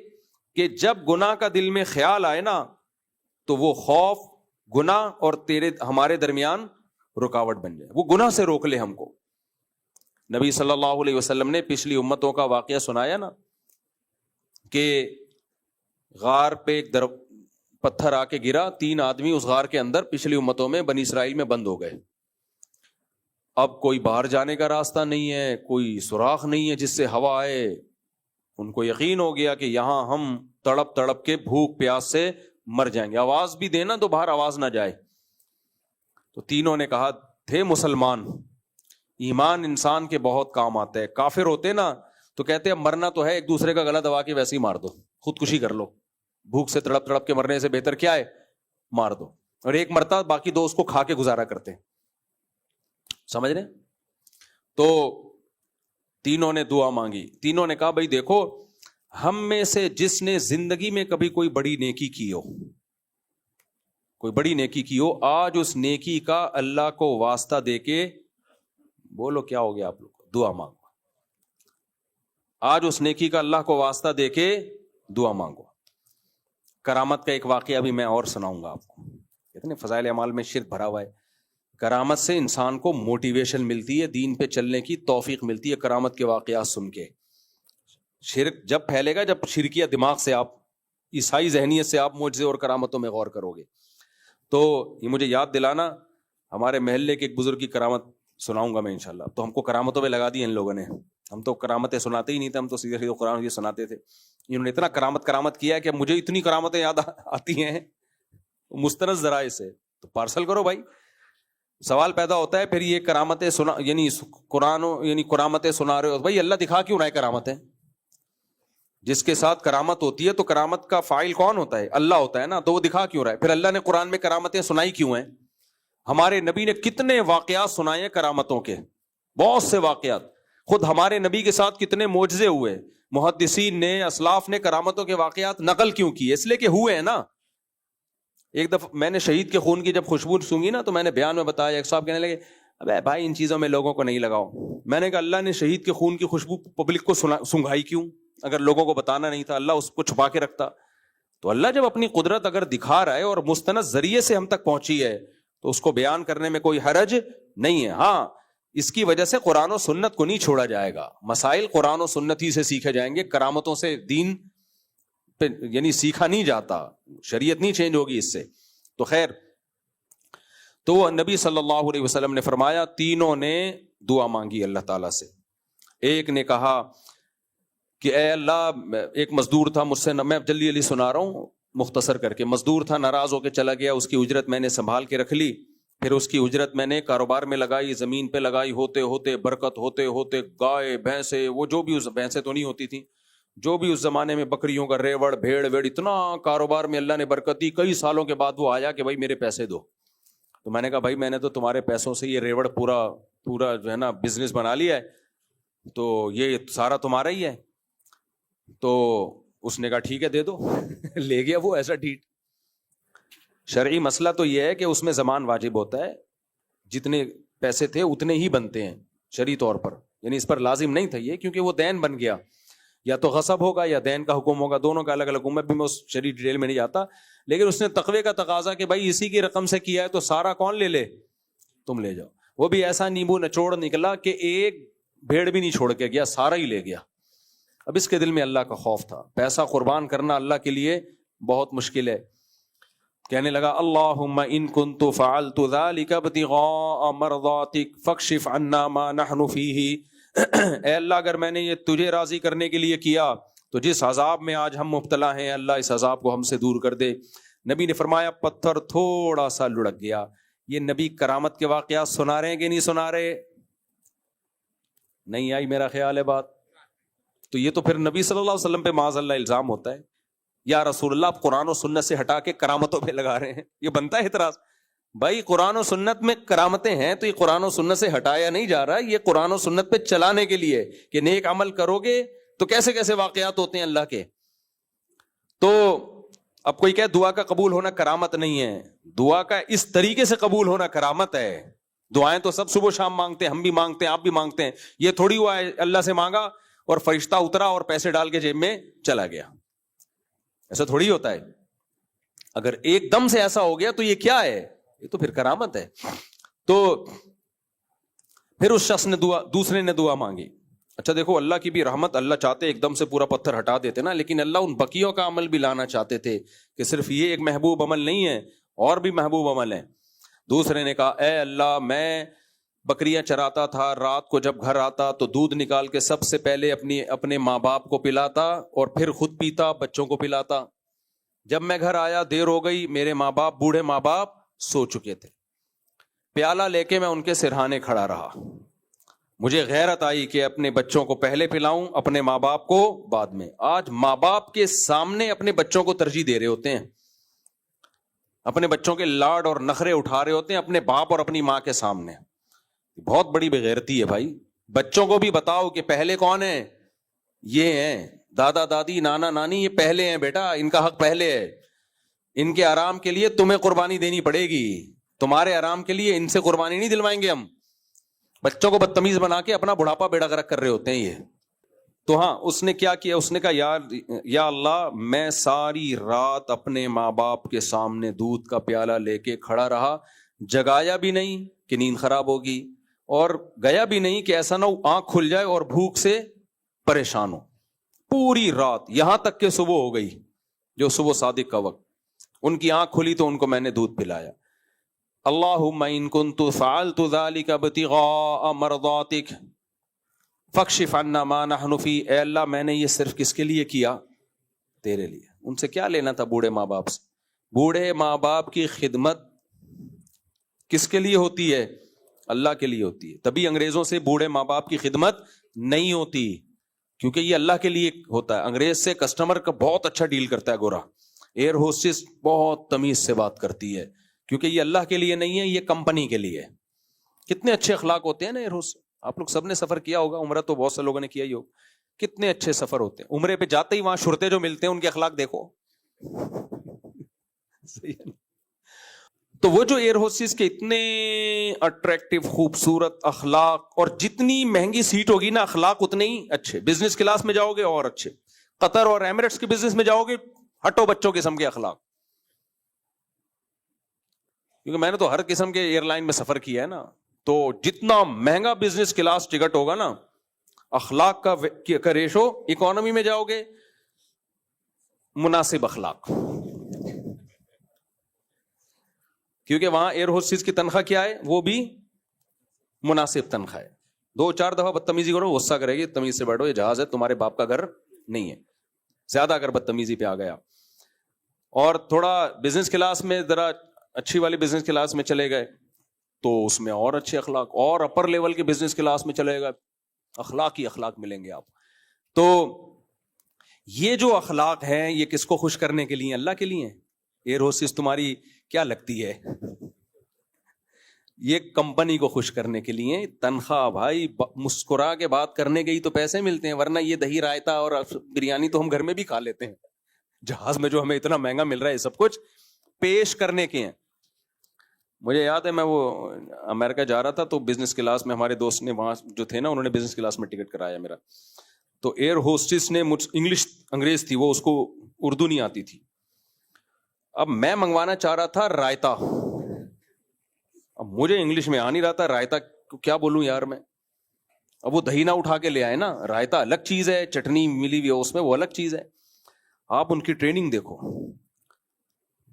کہ جب گناہ کا دل میں خیال آئے نا تو وہ خوف گناہ اور ہمارے درمیان رکاوٹ بن جائے, وہ گناہ سے روک لے ہم کو. نبی صلی اللہ علیہ وسلم نے پچھلی امتوں کا واقعہ سنایا نا کہ غار پہ ایک پتھر آ کے گرا, 3 آدمی اس غار کے اندر پچھلی امتوں میں بنی اسرائیل میں بند ہو گئے. اب کوئی باہر جانے کا راستہ نہیں ہے, کوئی سوراخ نہیں ہے جس سے ہوا آئے. ان کو یقین ہو گیا کہ یہاں ہم تڑپ تڑپ کے بھوک پیاس سے مر جائیں گے, آواز بھی دینا تو باہر آواز نہ جائے. تو تینوں نے کہا, تھے مسلمان, ایمان انسان کے بہت کام آتا ہے. کافر ہوتے نا تو کہتے ہیں مرنا تو ہے, ایک دوسرے کا گلا دبا کے ویسے ہی مار دو, خودکشی کر لو, بھوک سے تڑپ تڑپ کے مرنے سے بہتر کیا ہے, مار دو. اور ایک مرتا باقی 2 اس کو کھا کے گزارا کرتے. سمجھ رہے؟ تو تینوں نے دعا مانگی. تینوں نے کہا بھائی دیکھو, ہم میں سے جس نے زندگی میں کبھی کوئی بڑی نیکی کی ہو, کوئی بڑی نیکی کی ہو, آج اس نیکی کا اللہ کو واسطہ دے کے, بولو کیا ہو گیا آپ لوگ, دعا مانگو. آج اس نیکی کا اللہ کو واسطہ دے کے دعا مانگو. کرامت کا ایک واقعہ بھی میں اور سناؤں گا آپ کو. اتنے فضائل اعمال میں شرک بھرا ہوا ہے. کرامت سے انسان کو موٹیویشن ملتی ہے, دین پہ چلنے کی توفیق ملتی ہے کرامت کے واقعات سن کے. شرک جب پھیلے گا جب شرکیہ دماغ سے آپ, عیسائی ذہنیت سے آپ معجزے اور کرامتوں میں غور کرو گے. تو یہ مجھے یاد دلانا, ہمارے محلے کے ایک بزرگ کی کرامت سناؤں گا میں انشاءاللہ. تو ہم کو کرامتوں پہ لگا دی ان لوگوں نے, ہم تو کرامتیں سناتے ہی نہیں تھے, ہم تو سیدھے سیدھے قرآن یہ سناتے تھے. انہوں نے اتنا کرامت کیا ہے کہ مجھے اتنی کرامتیں یاد آتی ہیں مستند ذرائع سے. تو پارسل کرو بھائی. سوال پیدا ہوتا ہے پھر یہ کرامتیں سنا, یعنی قرآن یعنی کرامتیں سنا رہے ہو بھائی, اللہ دکھا کیوں رہا ہے کرامتیں؟ جس کے ساتھ کرامت ہوتی ہے تو کرامت کا فاعل کون ہوتا ہے؟ اللہ ہوتا ہے نا. تو وہ دکھا کیوں رہا ہے؟ پھر اللہ نے قرآن میں کرامتیں سنائی کیوں ہیں؟ ہمارے نبی نے کتنے واقعات سنائے ہیں کرامتوں کے, بہت سے واقعات. خود ہمارے نبی کے ساتھ کتنے معجزے ہوئے. محدثین نے, اسلاف نے کرامتوں کے واقعات نقل کیوں کیے؟ اس لیے کہ ہوئے ہیں نا. ایک دفعہ میں نے شہید کے خون کی جب خوشبو سونگی نا تو میں نے بیان میں بتایا, ایک صاحب کہنے لگے ابے بھائی ان چیزوں میں لوگوں کو نہیں لگاؤ. میں نے کہا اللہ نے شہید کے خون کی خوشبو پبلک کو سنگھائی کیوں؟ اگر لوگوں کو بتانا نہیں تھا, اللہ اس کو چھپا کے رکھتا. تو اللہ جب اپنی قدرت اگر دکھا رہا ہے اور مستند ذریعے سے ہم تک پہنچی ہے تو اس کو بیان کرنے میں کوئی حرج نہیں ہے. ہاں اس کی وجہ سے قرآن و سنت کو نہیں چھوڑا جائے گا. مسائل قرآن و سنت ہی سے سیکھے جائیں گے, کرامتوں سے دین پہ یعنی سیکھا نہیں جاتا, شریعت نہیں چینج ہوگی اس سے. تو خیر, تو نبی صلی اللہ علیہ وسلم نے فرمایا تینوں نے دعا مانگی اللہ تعالیٰ سے. ایک نے کہا کہ اے اللہ, ایک مزدور تھا مجھ سے, میں جلدی جلدی سنا رہا ہوں مختصر کر کے. مزدور تھا, ناراض ہو کے چلا گیا, اس کی اجرت میں نے سنبھال کے رکھ لی, پھر اس کی اجرت میں نے کاروبار میں لگائی, زمین پہ لگائی, ہوتے ہوتے برکت ہوتے ہوتے گائے بھینسے, وہ جو بھی, اس بھینسیں تو نہیں ہوتی تھیں, جو بھی اس زمانے میں بکریوں کا ریوڑ بھیڑ ویڑ, اتنا کاروبار میں اللہ نے برکت دی. کئی سالوں کے بعد وہ آیا کہ بھائی میرے پیسے دو. تو میں نے کہا بھائی میں نے تو تمہارے پیسوں سے یہ ریوڑ پورا جو ہے نا بزنس بنا لیا ہے, تو یہ سارا تمہارا ہی ہے. تو اس نے کہا ٹھیک ہے دے دو. لے گیا وہ ایسا ڈھیٹ. شرعی مسئلہ تو یہ ہے کہ اس میں ضمان واجب ہوتا ہے, جتنے پیسے تھے اتنے ہی بنتے ہیں شرعی طور پر, یعنی اس پر لازم نہیں تھا یہ, کیونکہ وہ دین بن گیا, یا تو غصب ہوگا یا دین کا حکم ہوگا, دونوں کا الگ الگ حکم ہے. بھی میں اس شرعی ڈیٹیل میں نہیں جاتا, لیکن اس نے تقوی کا تقاضا کہ بھائی اسی کی رقم سے کیا ہے تو سارا کون لے لے, تم لے جاؤ. وہ بھی ایسا نیمبو نچوڑ نکلا کہ ایک بھیڑ بھی نہیں چھوڑ کے گیا, سارا ہی لے گیا. اب اس کے دل میں اللہ کا خوف تھا. پیسہ قربان کرنا اللہ کے لیے بہت مشکل ہے. کہنے لگا اللہم ان کنت فعلت ذلک ابتغاء مرضاتک فاکشف عنا ما نحن فیہ. اے اللہ اگر میں نے یہ تجھے راضی کرنے کے لیے کیا تو جس عذاب میں آج ہم مبتلا ہیں اللہ اس عذاب کو ہم سے دور کر دے. نبی نے فرمایا پتھر تھوڑا سا لڑک گیا. یہ نبی کرامت کے واقعات سنا رہے ہیں کہ نہیں سنا رہے؟ نہیں آئی میرا خیال ہے بات. تو یہ تو پھر نبی صلی اللہ علیہ وسلم پہ معاذ اللہ الزام ہوتا ہے, یا رسول اللہ آپ قرآن و سنت سے ہٹا کے کرامتوں پہ لگا رہے ہیں. یہ بنتا ہے اعتراض. بھائی قرآن و سنت میں کرامتیں ہیں تو یہ قرآن و سنت سے ہٹایا نہیں جا رہا, یہ قرآن و سنت پہ چلانے کے لیے کہ نیک عمل کرو گے تو کیسے کیسے واقعات ہوتے ہیں اللہ کے. تو اب کوئی کہے دعا کا قبول ہونا کرامت نہیں ہے، دعا کا اس طریقے سے قبول ہونا کرامت ہے. دعائیں تو سب صبح شام مانگتے ہیں، ہم بھی مانگتے ہیں، آپ بھی مانگتے ہیں. یہ تھوڑی ہوا ہے اللہ سے مانگا اور فرشتہ اترا اور پیسے ڈال کے جیب میں چلا گیا، ایسا تھوڑی ہوتا ہے. اگر ایک دم سے ایسا ہو گیا تو یہ کیا ہے؟ یہ تو پھر کرامت ہے. تو پھر اس شخص نے دوسرے نے دعا مانگی. اچھا دیکھو، اللہ کی بھی رحمت، اللہ چاہتے ایک دم سے پورا پتھر ہٹا دیتے نا، لیکن اللہ ان بقیوں کا عمل بھی لانا چاہتے تھے کہ صرف یہ ایک محبوب عمل نہیں ہے، اور بھی محبوب عمل ہے. دوسرے نے کہا اے اللہ، میں بکریاں چراتا تھا، رات کو جب گھر آتا تو دودھ نکال کے سب سے پہلے اپنے ماں باپ کو پلاتا اور پھر خود پیتا، بچوں کو پلاتا. جب میں گھر آیا دیر ہو گئی، میرے ماں باپ، بوڑھے ماں باپ سو چکے تھے، پیالہ لے کے میں ان کے سرہانے کھڑا رہا. مجھے غیرت آئی کہ اپنے بچوں کو پہلے پلاؤں، اپنے ماں باپ کو بعد میں. آج ماں باپ کے سامنے اپنے بچوں کو ترجیح دے رہے ہوتے ہیں، اپنے بچوں کے لاڈ اور نخرے اٹھا رہے ہوتے ہیں اپنے باپ اور اپنی ماں کے سامنے. بہت بڑی بےغیرتی ہے بھائی. بچوں کو بھی بتاؤ کہ پہلے کون ہیں، یہ ہیں دادا دادی نانا نانی، یہ پہلے ہیں بیٹا، ان کا حق پہلے ہے. ان کے آرام کے لیے تمہیں قربانی دینی پڑے گی، تمہارے آرام کے لیے ان سے قربانی نہیں دلوائیں گے ہم. بچوں کو بدتمیز بنا کے اپنا بڑھاپا بیڑا غرق کر رہے ہوتے ہیں یہ. تو ہاں، اس نے کیا کیا؟ اس نے کہا یا اللہ، میں ساری رات اپنے ماں باپ کے سامنے دودھ کا پیالہ لے کے کھڑا رہا، جگایا بھی نہیں کہ نیند خراب ہوگی، اور گیا بھی نہیں کہ ایسا نہ ہو آنکھ کھل جائے اور بھوک سے پریشان ہو. پوری رات یہاں تک کہ صبح ہو گئی، جو صبح صادق کا وقت، ان کی آنکھ کھلی تو ان کو میں نے دودھ پلایا. اللہم ان کنت فعلت ذلک ابتغاء مرضاتک فاکشف عنا ما نحن فی. اے اللہ، میں نے یہ صرف کس کے لیے کیا؟ تیرے لیے. ان سے کیا لینا تھا بوڑھے ماں باپ سے؟ بوڑھے ماں باپ کی خدمت کس کے لیے ہوتی ہے؟ اللہ کے لیے ہوتی ہے. تبھی انگریزوں سے بوڑھے ماں باپ کی خدمت نہیں ہوتی، کیونکہ یہ اللہ کے لیے ہوتا ہے. انگریز سے کسٹمر کا بہت اچھا ڈیل کرتا ہے گورا. ایئر ہوسٹس بہت تمیز سے بات کرتی ہے، کیونکہ یہ اللہ کے لیے نہیں ہے، یہ کمپنی کے لیے. کتنے اچھے اخلاق ہوتے ہیں نا ایئر ہوسٹس. آپ لوگ سب نے سفر کیا ہوگا، عمرہ تو بہت سے لوگوں نے کیا ہی ہوگا. کتنے اچھے سفر ہوتے ہیں. عمرے پہ جاتے ہی وہاں شرطے جو ملتے ہیں ان کے اخلاق دیکھو. تو وہ جو ایئر ہوسٹس کے اتنے اٹریکٹیو خوبصورت اخلاق، اور جتنی مہنگی سیٹ ہوگی نا اخلاق اتنے ہی اچھے. بزنس کلاس میں جاؤ گے اور اچھے، قطر اور ایمریٹس کے بزنس میں جاؤ گے ہٹو بچوں قسم کے اخلاق. کیونکہ میں نے تو ہر قسم کے ایئر لائن میں سفر کیا ہے نا، تو جتنا مہنگا بزنس کلاس ٹکٹ ہوگا نا، اخلاق کا ریشو، اکانومی میں جاؤ گے مناسب اخلاق. کیونکہ وہاں ایئر ہوسٹس کی تنخواہ کیا ہے؟ وہ بھی مناسب تنخواہ ہے. 2-4 دفعہ بدتمیزی کرو، غصہ کرے گی، تمیز سے بیٹھو، یہ جہاز ہے، تمہارے باپ کا گھر نہیں ہے. زیادہ اگر بدتمیزی پہ آ گیا، اور تھوڑا بزنس کلاس میں ذرا اچھی والی بزنس کلاس میں چلے گئے تو اس میں اور اچھے اخلاق، اور اپر لیول کے بزنس کلاس میں چلے گئے اخلاق ہی اخلاق ملیں گے آپ. تو یہ جو اخلاق ہیں یہ کس کو خوش کرنے کے لیے؟ اللہ کے لیے. ایئر ہوسٹس تمہاری کیا لگتی ہے؟ یہ کمپنی کو خوش کرنے کے لیے. تنخواہ بھائی مسکرا کے بات کرنے گئی تو پیسے ملتے ہیں، ورنہ یہ دہی رائتا اور بریانی تو ہم گھر میں بھی کھا لیتے ہیں. جہاز میں جو ہمیں اتنا مہنگا مل رہا ہے، سب کچھ پیش کرنے کے ہیں. مجھے یاد ہے میں وہ امریکہ جا رہا تھا تو بزنس کلاس میں ہمارے دوست نے وہاں جو تھے نا، انہوں نے بزنس کلاس میں ٹکٹ کرایا میرا. تو ایئر ہوسٹس نے انگلش، انگریز تھی وہ، اس کو اردو نہیں آتی تھی. اب میں منگوانا چاہ رہا تھا رائتا، اب مجھے انگلش میں آ نہیں رہا تھا، رائتا کیا بولوں یار میں. اب وہ دہی نہ اٹھا کے لے آئے نا. رائتا الگ چیز ہے، چٹنی ملی ہوئی ہے اس میں، وہ الگ چیز ہے. آپ ان کی ٹریننگ دیکھو.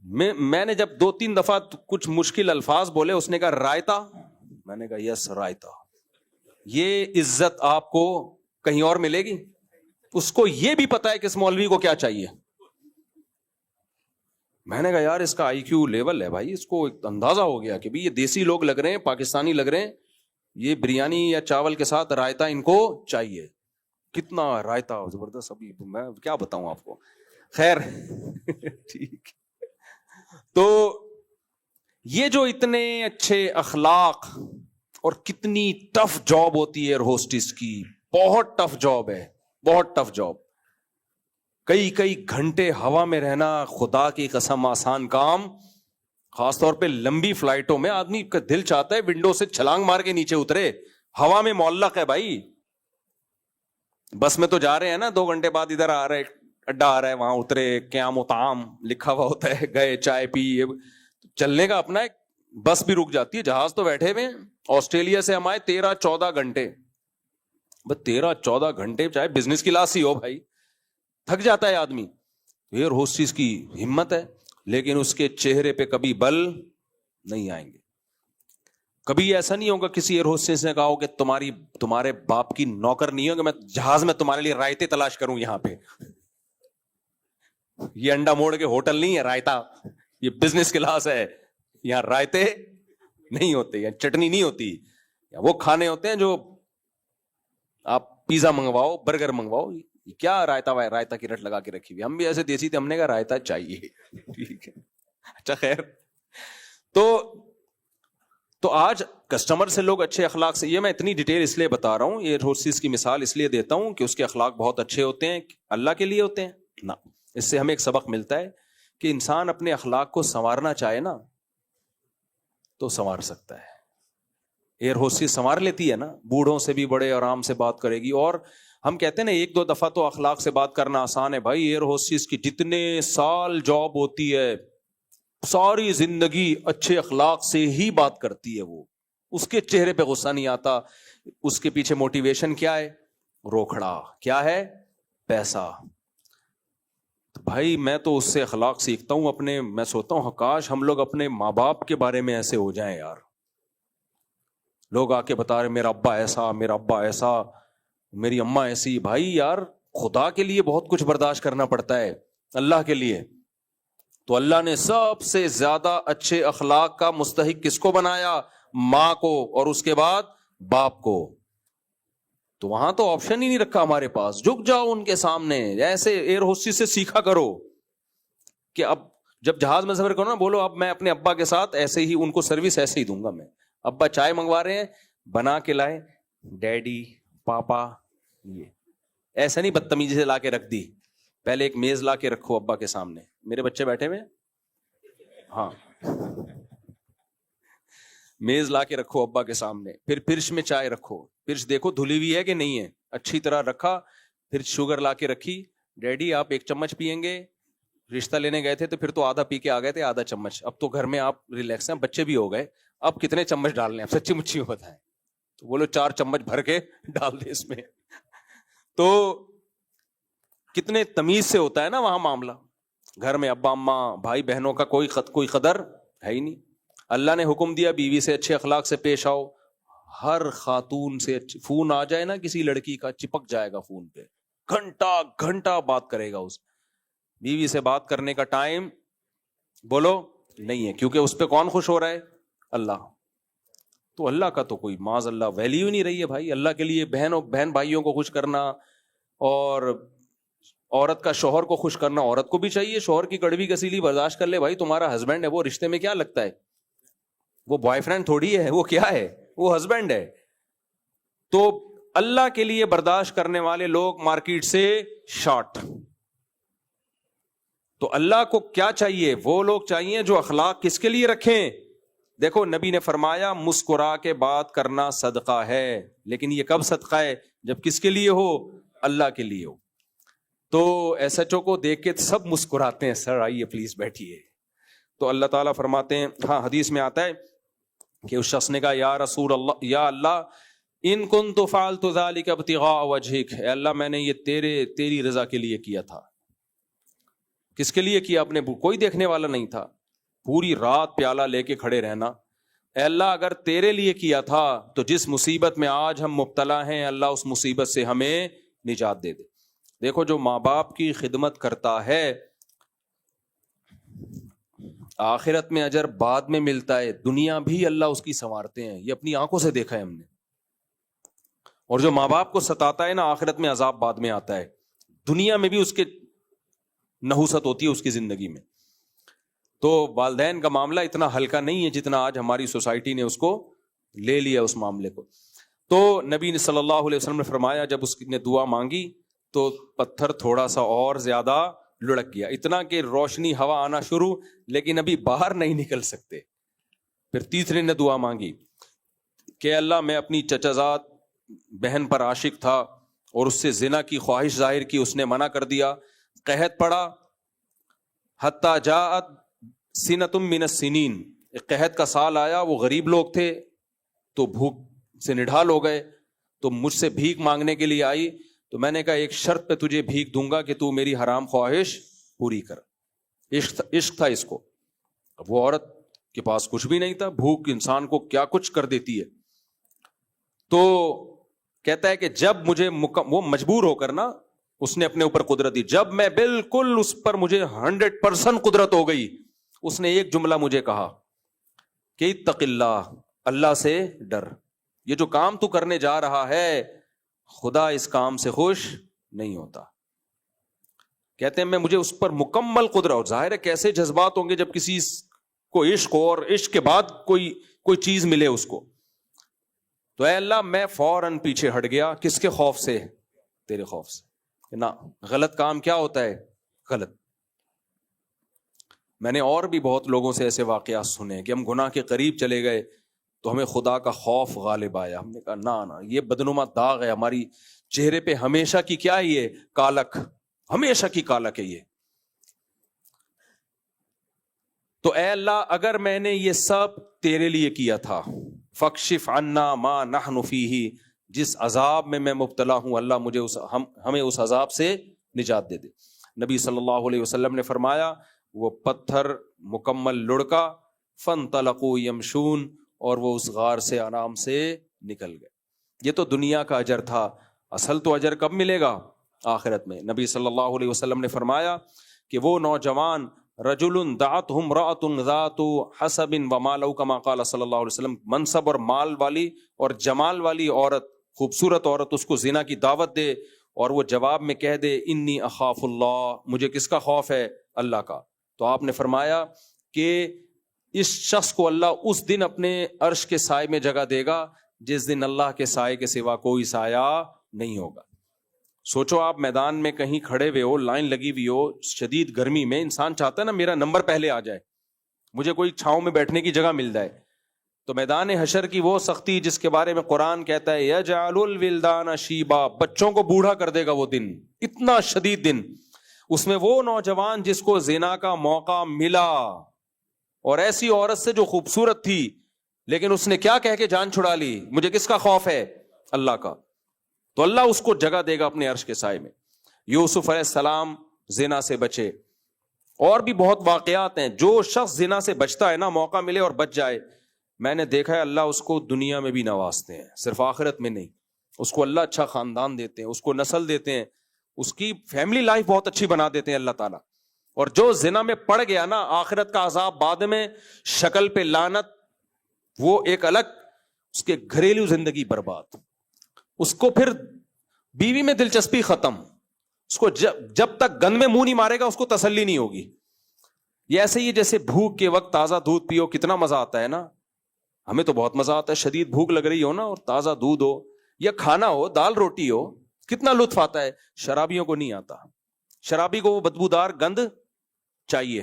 میں نے جب 2-3 دفعہ کچھ مشکل الفاظ بولے، اس نے کہا رائتا، میں نے کہا یس رائتا. یہ عزت آپ کو کہیں اور ملے گی؟ اس کو یہ بھی پتا ہے کہ اس مولوی کو کیا چاہیے. میں نے کہا یار اس کا آئی کیو لیول ہے بھائی، اس کو اندازہ ہو گیا کہ بھی یہ دیسی لوگ لگ رہے ہیں، پاکستانی لگ رہے ہیں، یہ بریانی یا چاول کے ساتھ رائتا ان کو چاہیے. کتنا رائتا زبردست، ابھی میں کیا بتاؤں آپ کو. خیر ٹھیک. تو یہ جو اتنے اچھے اخلاق، اور کتنی ٹف جاب ہوتی ہے ایئر ہوسٹس کی، بہت ٹف جاب ہے، بہت ٹف جاب. کئی گھنٹے ہوا میں رہنا خدا کی قسم آسان کام, خاص طور پہ لمبی فلائٹوں میں آدمی کا دل چاہتا ہے ونڈو سے چھلانگ مار کے نیچے اترے, ہوا میں معلق ہے بھائی. بس میں تو جا رہے ہیں نا, 2 گھنٹے بعد ادھر آ رہے, اڈا آ رہا ہے, وہاں اترے, قیام و طعام لکھا ہوا ہوتا ہے, گئے چائے پی, چلنے کا اپنا ایک. بس بھی رک جاتی ہے, جہاز تو بیٹھے ہوئے. آسٹریلیا سے ہم آئے 13-14 گھنٹے, بس 13-14 گھنٹے چاہے بزنس کلاس ہی ہو بھائی, تھک جاتا ہے آدمی. ایئر ہوسٹس کی ہمت ہے, لیکن اس کے چہرے پہ کبھی بل نہیں آئیں گے. کبھی ایسا نہیں ہوگا کسی ایئر ہوسٹس نے کہا ہو کہ تمہارے باپ کی نوکر نہیں ہوگا, میں جہاز میں تمہارے لیے رائتے تلاش کروں یہاں پہ. یہ انڈا موڑ کے ہوٹل نہیں ہے رائتا, یہ بزنس کلاس ہے, یہاں رائتے نہیں ہوتے, یا چٹنی نہیں ہوتی, یا وہ کھانے ہوتے ہیں جو آپ پیزا منگواؤ, برگر منگواؤ, کیا رائتا کی رٹ لگا کے رکھی ہوئی. ہم بھی ایسے دیسی تھے, ہم نے کہا رائتا چاہیے. ٹھیک ہے, اچھا خیر. تو آج کسٹمر سے لوگ اچھے اخلاق سے, یہ میں اتنی ڈیٹیل اس لیے بتا رہا ہوں, یہ ہوسٹس کی مثال اس لیے دیتا ہوں کہ اس کے اخلاق بہت اچھے ہوتے ہیں. اللہ کے لیے ہوتے ہیں نا. اس سے ہمیں ایک سبق ملتا ہے کہ انسان اپنے اخلاق کو سنوارنا چاہے نا تو سنوار سکتا ہے. ایئر ہوسٹس سنوار لیتی ہے نا, بوڑھوں سے بھی بڑے آرام سے بات کرے گی. اور ہم کہتے ہیں نا 1-2 دفعہ تو اخلاق سے بات کرنا آسان ہے بھائی. ایئر ہوسٹس کی جتنے سال جاب ہوتی ہے, ساری زندگی اچھے اخلاق سے ہی بات کرتی ہے. وہ اس کے چہرے پہ غصہ نہیں آتا. اس کے پیچھے موٹیویشن کیا ہے؟ روکھڑا. کیا ہے؟ پیسہ. بھائی میں تو اس سے اخلاق سیکھتا ہوں اپنے. میں سوچتا ہوں کاش ہم لوگ اپنے ماں باپ کے بارے میں ایسے ہو جائیں یار. لوگ آ کے بتا رہے میرا ابا ایسا, میرا ابا ایسا, میری اماں ایسی. بھائی یار خدا کے لیے بہت کچھ برداشت کرنا پڑتا ہے, اللہ کے لیے. تو اللہ نے سب سے زیادہ اچھے اخلاق کا مستحق کس کو بنایا؟ ماں کو, اور اس کے بعد باپ کو. تو وہاں تو آپشن ہی نہیں رکھا ہمارے پاس, جھک جاؤ ان کے سامنے. ایسے ایئر ہوسٹس سے سیکھا کرو کہ اب جب جہاز میں سفر کرو نا, بولو اب میں اپنے ابا کے ساتھ ایسے ہی ان کو سروس ایسے ہی دوں گا. میں ابا چائے منگوا رہے ہیں, بنا کے لائے, ڈیڈی پاپا, یہ ایسا نہیں بدتمیزی سے لا کے رکھ دی. پہلے ایک میز لا کے رکھو ابا کے سامنے, میرے بچے بیٹھے ہوئے, ہاں میز لا کے رکھو ابا کے سامنے. پھر فرش میں چائے رکھو, فرش دیکھو دھلی ہوئی ہے کہ نہیں ہے, اچھی طرح رکھا. پھر شوگر لا کے رکھی, ڈیڈی آپ 1 چمچ پیئیں گے. رشتہ لینے گئے تھے تو پھر تو آدھا پی کے آ گئے تھے, آدھا چمچ. اب تو گھر میں آپ ریلیکس ہیں, بچے بھی ہو گئے, اب کتنے چمچ ڈالنے ہیں سچی مچھی بتائیں. تو بولو 4 چمچ بھر کے ڈال دے اس میں. تو کتنے تمیز سے ہوتا ہے نا وہاں معاملہ. گھر میں ابا اماں بھائی بہنوں کا کوئی قدر ہے ہی نہیں. اللہ نے حکم دیا بیوی سے اچھے اخلاق سے پیش آؤ. ہر خاتون سے فون آ جائے نا کسی لڑکی کا, چپک جائے گا فون پہ, گھنٹہ بات کرے گا. اس بیوی سے بات کرنے کا ٹائم بولو نہیں ہے, کیونکہ اس پہ کون خوش ہو رہا ہے؟ اللہ. تو اللہ کا تو کوئی معاذ اللہ ویلیو نہیں رہی ہے بھائی. اللہ کے لیے بہن بھائیوں کو خوش کرنا, اور عورت کا شوہر کو خوش کرنا. عورت کو بھی چاہیے شوہر کی کڑوی کسیلی برداشت کر لے. بھائی تمہارا ہسبینڈ ہے, وہ رشتے میں کیا لگتا ہے؟ وہ بوائے فرینڈ تھوڑی ہے, وہ کیا ہے؟ وہ ہسبینڈ ہے. تو اللہ کے لیے برداشت کرنے والے لوگ مارکیٹ سے شارٹ. تو اللہ کو کیا چاہیے؟ وہ لوگ چاہیے جو اخلاق کس کے لیے رکھیں. دیکھو نبی نے فرمایا مسکرا کے بات کرنا صدقہ ہے, لیکن یہ کب صدقہ ہے؟ جب کس کے لیے ہو؟ اللہ کے لیے ہو. تو ایس ایچ او کو دیکھ کے سب مسکراتے ہیں, سر آئیے پلیز بیٹھیے. تو اللہ تعالیٰ فرماتے ہیں, ہاں حدیث میں آتا ہے کہ اس شخص نے کہا یا رسول اللہ, یا اللہ ان کنت فعلت ذلک ابتغاء وجہک, اے اللہ میں نے یہ تیری رضا کے لیے کیا تھا. کس کے لیے کیا؟ اپنے کوئی دیکھنے والا نہیں تھا. پوری رات پیالہ لے کے کھڑے رہنا. اے اللہ اگر تیرے لیے کیا تھا تو جس مصیبت میں آج ہم مبتلا ہیں, اللہ اس مصیبت سے ہمیں نجات دے دے. دیکھو جو ماں باپ کی خدمت کرتا ہے آخرت میں اجر بعد میں ملتا ہے, دنیا بھی اللہ اس کی سنوارتے ہیں. یہ اپنی آنکھوں سے دیکھا ہے ہم نے. اور جو ماں باپ کو ستاتا ہے نا, آخرت میں عذاب بعد میں آتا ہے. دنیا میں بھی اس کے نحوست ہوتی ہے اس کی زندگی میں. تو والدین کا معاملہ اتنا ہلکا نہیں ہے جتنا آج ہماری سوسائٹی نے اس کو لے لیا اس معاملے کو. تو نبی صلی اللہ علیہ وسلم نے فرمایا, جب اس نے دعا مانگی تو پتھر تھوڑا سا اور زیادہ لڑک گیا, اتنا کہ روشنی ہوا آنا شروع, لیکن ابھی باہر نہیں نکل سکتے. پھر تیسرے نے دعا مانگی کہ اللہ میں اپنی چچا زاد بہن پر عاشق تھا اور اس سے زنا کی خواہش ظاہر کی, اس نے منع کر دیا, قحط پڑا, حتی جاءت سنۃ من السنین, ایک قحط کا سال آیا, وہ غریب لوگ تھے تو بھوک سے نڈھال ہو گئے, تو مجھ سے بھیک مانگنے کے لیے آئی, تو میں نے کہا ایک شرط پہ تجھے بھیک دوں گا کہ تو میری حرام خواہش پوری کر. عشق تھا اس کو. اب وہ عورت کے پاس کچھ بھی نہیں تھا, بھوک انسان کو کیا کچھ کر دیتی ہے. تو کہتا ہے کہ جب مجھے وہ مجبور ہو کر نا, اس نے اپنے اوپر قدرت دی, جب میں بالکل اس پر مجھے 100% قدرت ہو گئی, اس نے ایک جملہ مجھے کہا کہ اتق اللہ, اللہ سے ڈر, یہ جو کام تو کرنے جا رہا ہے خدا اس کام سے خوش نہیں ہوتا. کہتے ہیں میں مجھے اس پر مکمل قدرت ہو. ظاہر ہے کیسے جذبات ہوں گے جب کسی کو عشق ہو, اور عشق کے بعد کوئی چیز ملے اس کو. تو اے اللہ میں فوراً پیچھے ہٹ گیا, کس کے خوف سے؟ تیرے خوف سے. نہ غلط کام کیا ہوتا ہے؟ غلط. میں نے اور بھی بہت لوگوں سے ایسے واقعات سنے کہ ہم گناہ کے قریب چلے گئے تو ہمیں خدا کا خوف غالب آیا, ہم نے کہا نہ یہ بدنما داغ ہے ہماری چہرے پہ, ہمیشہ کی کیا ہے یہ کالک, ہمیشہ کی کالک ہے یہ. تو اے اللہ اگر میں نے یہ سب تیرے لیے کیا تھا, فاکشف عنا ما نحن فیہ, جس عذاب میں مبتلا ہوں اللہ مجھے ہمیں اس عذاب سے نجات دے دے. نبی صلی اللہ علیہ وسلم نے فرمایا وہ پتھر مکمل لڑکا, فانطلقوا یمشون, اور وہ اس غار سے آرام سے نکل گئے. یہ تو دنیا کا اجر تھا, اصل تو اجر کب ملے گا؟ آخرت میں. نبی صلی اللہ علیہ وسلم نے فرمایا کہ وہ نوجوان رجل دعتہ امرأۃ ذات حسب ومال, کما قال صلی اللہ علیہ وسلم, منصب اور مال والی اور جمال والی عورت, خوبصورت عورت اس کو زنا کی دعوت دے اور وہ جواب میں کہہ دے انی اخاف اللہ, مجھے کس کا خوف ہے؟ اللہ کا. تو آپ نے فرمایا کہ اس شخص کو اللہ اس دن اپنے عرش کے سائے میں جگہ دے گا جس دن اللہ کے سائے کے سوا کوئی سایہ نہیں ہوگا. سوچو آپ میدان میں کہیں کھڑے ہوئے ہو, لائن لگی ہوئی ہو, شدید گرمی میں, انسان چاہتا ہے نا میرا نمبر پہلے آ جائے, مجھے کوئی چھاؤں میں بیٹھنے کی جگہ مل جائے. تو میدان حشر کی وہ سختی جس کے بارے میں قرآن کہتا ہے یجعل الولدان شیبا, بچوں کو بوڑھا کر دے گا وہ دن, اتنا شدید دن. اس میں وہ نوجوان جس کو زنا کا موقع ملا اور ایسی عورت سے جو خوبصورت تھی, لیکن اس نے کیا کہہ کے جان چھڑا لی, مجھے کس کا خوف ہے؟ اللہ کا. تو اللہ اس کو جگہ دے گا اپنے عرش کے سائے میں. یوسف علیہ السلام زنا سے بچے, اور بھی بہت واقعات ہیں. جو شخص زنا سے بچتا ہے نا, موقع ملے اور بچ جائے, میں نے دیکھا ہے اللہ اس کو دنیا میں بھی نوازتے ہیں, صرف آخرت میں نہیں. اس کو اللہ اچھا خاندان دیتے ہیں, اس کو نسل دیتے ہیں, اس کی فیملی لائف بہت اچھی بنا دیتے ہیں اللہ تعالیٰ. اور جو زنا میں پڑ گیا نا, آخرت کا عذاب بعد میں, شکل پہ لعنت, وہ ایک الگ, اس کے گھریلو زندگی برباد, اس کو پھر بیوی میں دلچسپی ختم, اس کو جب تک گند میں منہ نہیں مارے گا اس کو تسلی نہیں ہوگی. یہ ایسے ہی جیسے بھوک کے وقت تازہ دودھ پیو, کتنا مزہ آتا ہے نا, ہمیں تو بہت مزہ آتا ہے, شدید بھوک لگ رہی ہو نا اور تازہ دودھ ہو یا کھانا ہو, دال روٹی ہو, کتنا لطف آتا ہے. شرابیوں کو نہیں آتا, شرابی کو وہ بدبودار گند چاہیے.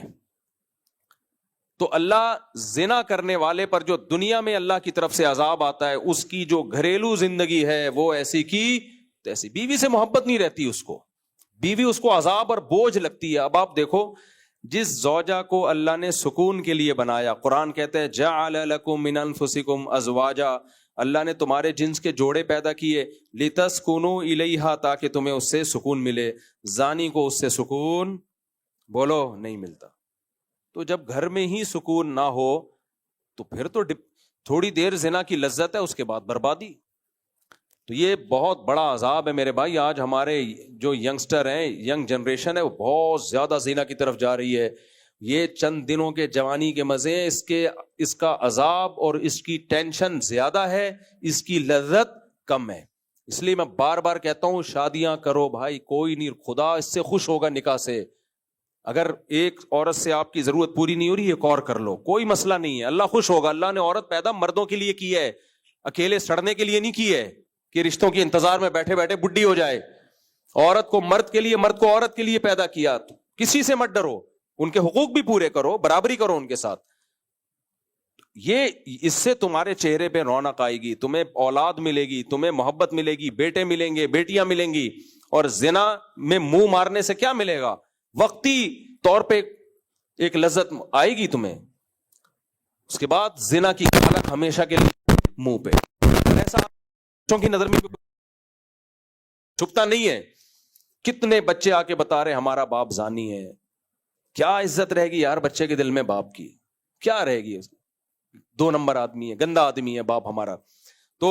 تو اللہ زنا کرنے والے پر جو دنیا میں اللہ کی طرف سے عذاب آتا ہے, اس کی جو گھریلو زندگی ہے وہ ایسی کی تیسی, بیوی سے محبت نہیں رہتی اس کو, بیوی اس کو عذاب اور بوجھ لگتی ہے. اب آپ دیکھو جس زوجہ کو اللہ نے سکون کے لیے بنایا, قرآن کہتا ہے جعل لکم من انفسکم ازواجا, اللہ نے تمہارے جنس کے جوڑے پیدا کیے, لتسکنوا الیہا, تاکہ تمہیں اس سے سکون ملے. زانی کو اس سے سکون بولو نہیں ملتا. تو جب گھر میں ہی سکون نہ ہو تو پھر تو تھوڑی دیر زنا کی لذت ہے, اس کے بعد بربادی. تو یہ بہت بڑا عذاب ہے میرے بھائی. آج ہمارے جو ینگسٹر ہیں, ینگ جنریشن ہے, وہ بہت زیادہ زنا کی طرف جا رہی ہے. یہ چند دنوں کے جوانی کے مزے ہیں, اس کا عذاب اور اس کی ٹینشن زیادہ ہے, اس کی لذت کم ہے. اس لیے میں بار بار کہتا ہوں شادیاں کرو بھائی, کوئی نہیں, خدا اس سے خوش ہوگا نکاح سے. اگر ایک عورت سے آپ کی ضرورت پوری نہیں ہو رہی, ایک اور کر لو, کوئی مسئلہ نہیں ہے, اللہ خوش ہوگا. اللہ نے عورت پیدا مردوں کے لیے کی ہے, اکیلے سڑنے کے لیے نہیں کی ہے کہ رشتوں کے انتظار میں بیٹھے بیٹھے بڈھی ہو جائے عورت کو مرد کے لیے, مرد کو عورت کے لیے پیدا کیا. کسی سے مت ڈرو, ان کے حقوق بھی پورے کرو, برابری کرو ان کے ساتھ. یہ اس سے تمہارے چہرے پہ رونق آئے گی, تمہیں اولاد ملے گی, تمہیں محبت ملے گی, بیٹے ملیں گے, بیٹیاں ملیں گی. اور زنا میں منہ مارنے سے کیا ملے گا؟ وقتی طور پہ ایک لذت آئے گی تمہیں, اس کے بعد زنا کی حالت ہمیشہ کے لیے منہ پہ. ایسا بچوں کی نظر میں چھپتا نہیں ہے. کتنے بچے آ کے بتا رہے ہمارا باپ زانی ہے. کیا عزت رہے گی یار بچے کے دل میں باپ کی؟ کیا رہے گی؟ 2 نمبر آدمی ہے, گندا آدمی ہے باپ ہمارا. تو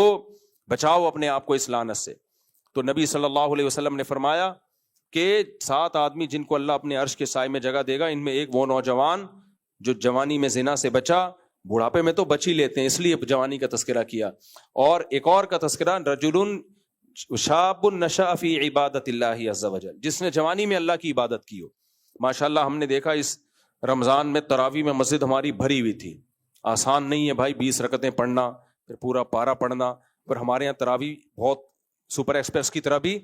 بچاؤ اپنے آپ کو اس لعنت سے. تو نبی صلی اللہ علیہ وسلم نے فرمایا کہ 7 آدمی جن کو اللہ اپنے عرش کے سائے میں جگہ دے گا, ان میں ایک وہ نوجوان جو جوانی میں زنا سے بچا, بڑھاپے میں تو بچ ہی لیتے ہیں, اس لیے جوانی کا تذکرہ کیا. اور ایک اور کا تذکرہ رجل شاب نشأ فی عبادت اللہ عز وجل, جس نے جوانی میں اللہ کی عبادت کی ہو. ماشاءاللہ ہم نے دیکھا اس رمضان میں تراویح میں مسجد ہماری بھری ہوئی تھی. آسان نہیں ہے بھائی 20 رکعتیں پڑھنا, پھر پورا پارا پڑھنا. پر ہمارے یہاں تراویح بہت سپر ایکسپریس کی طرح بھی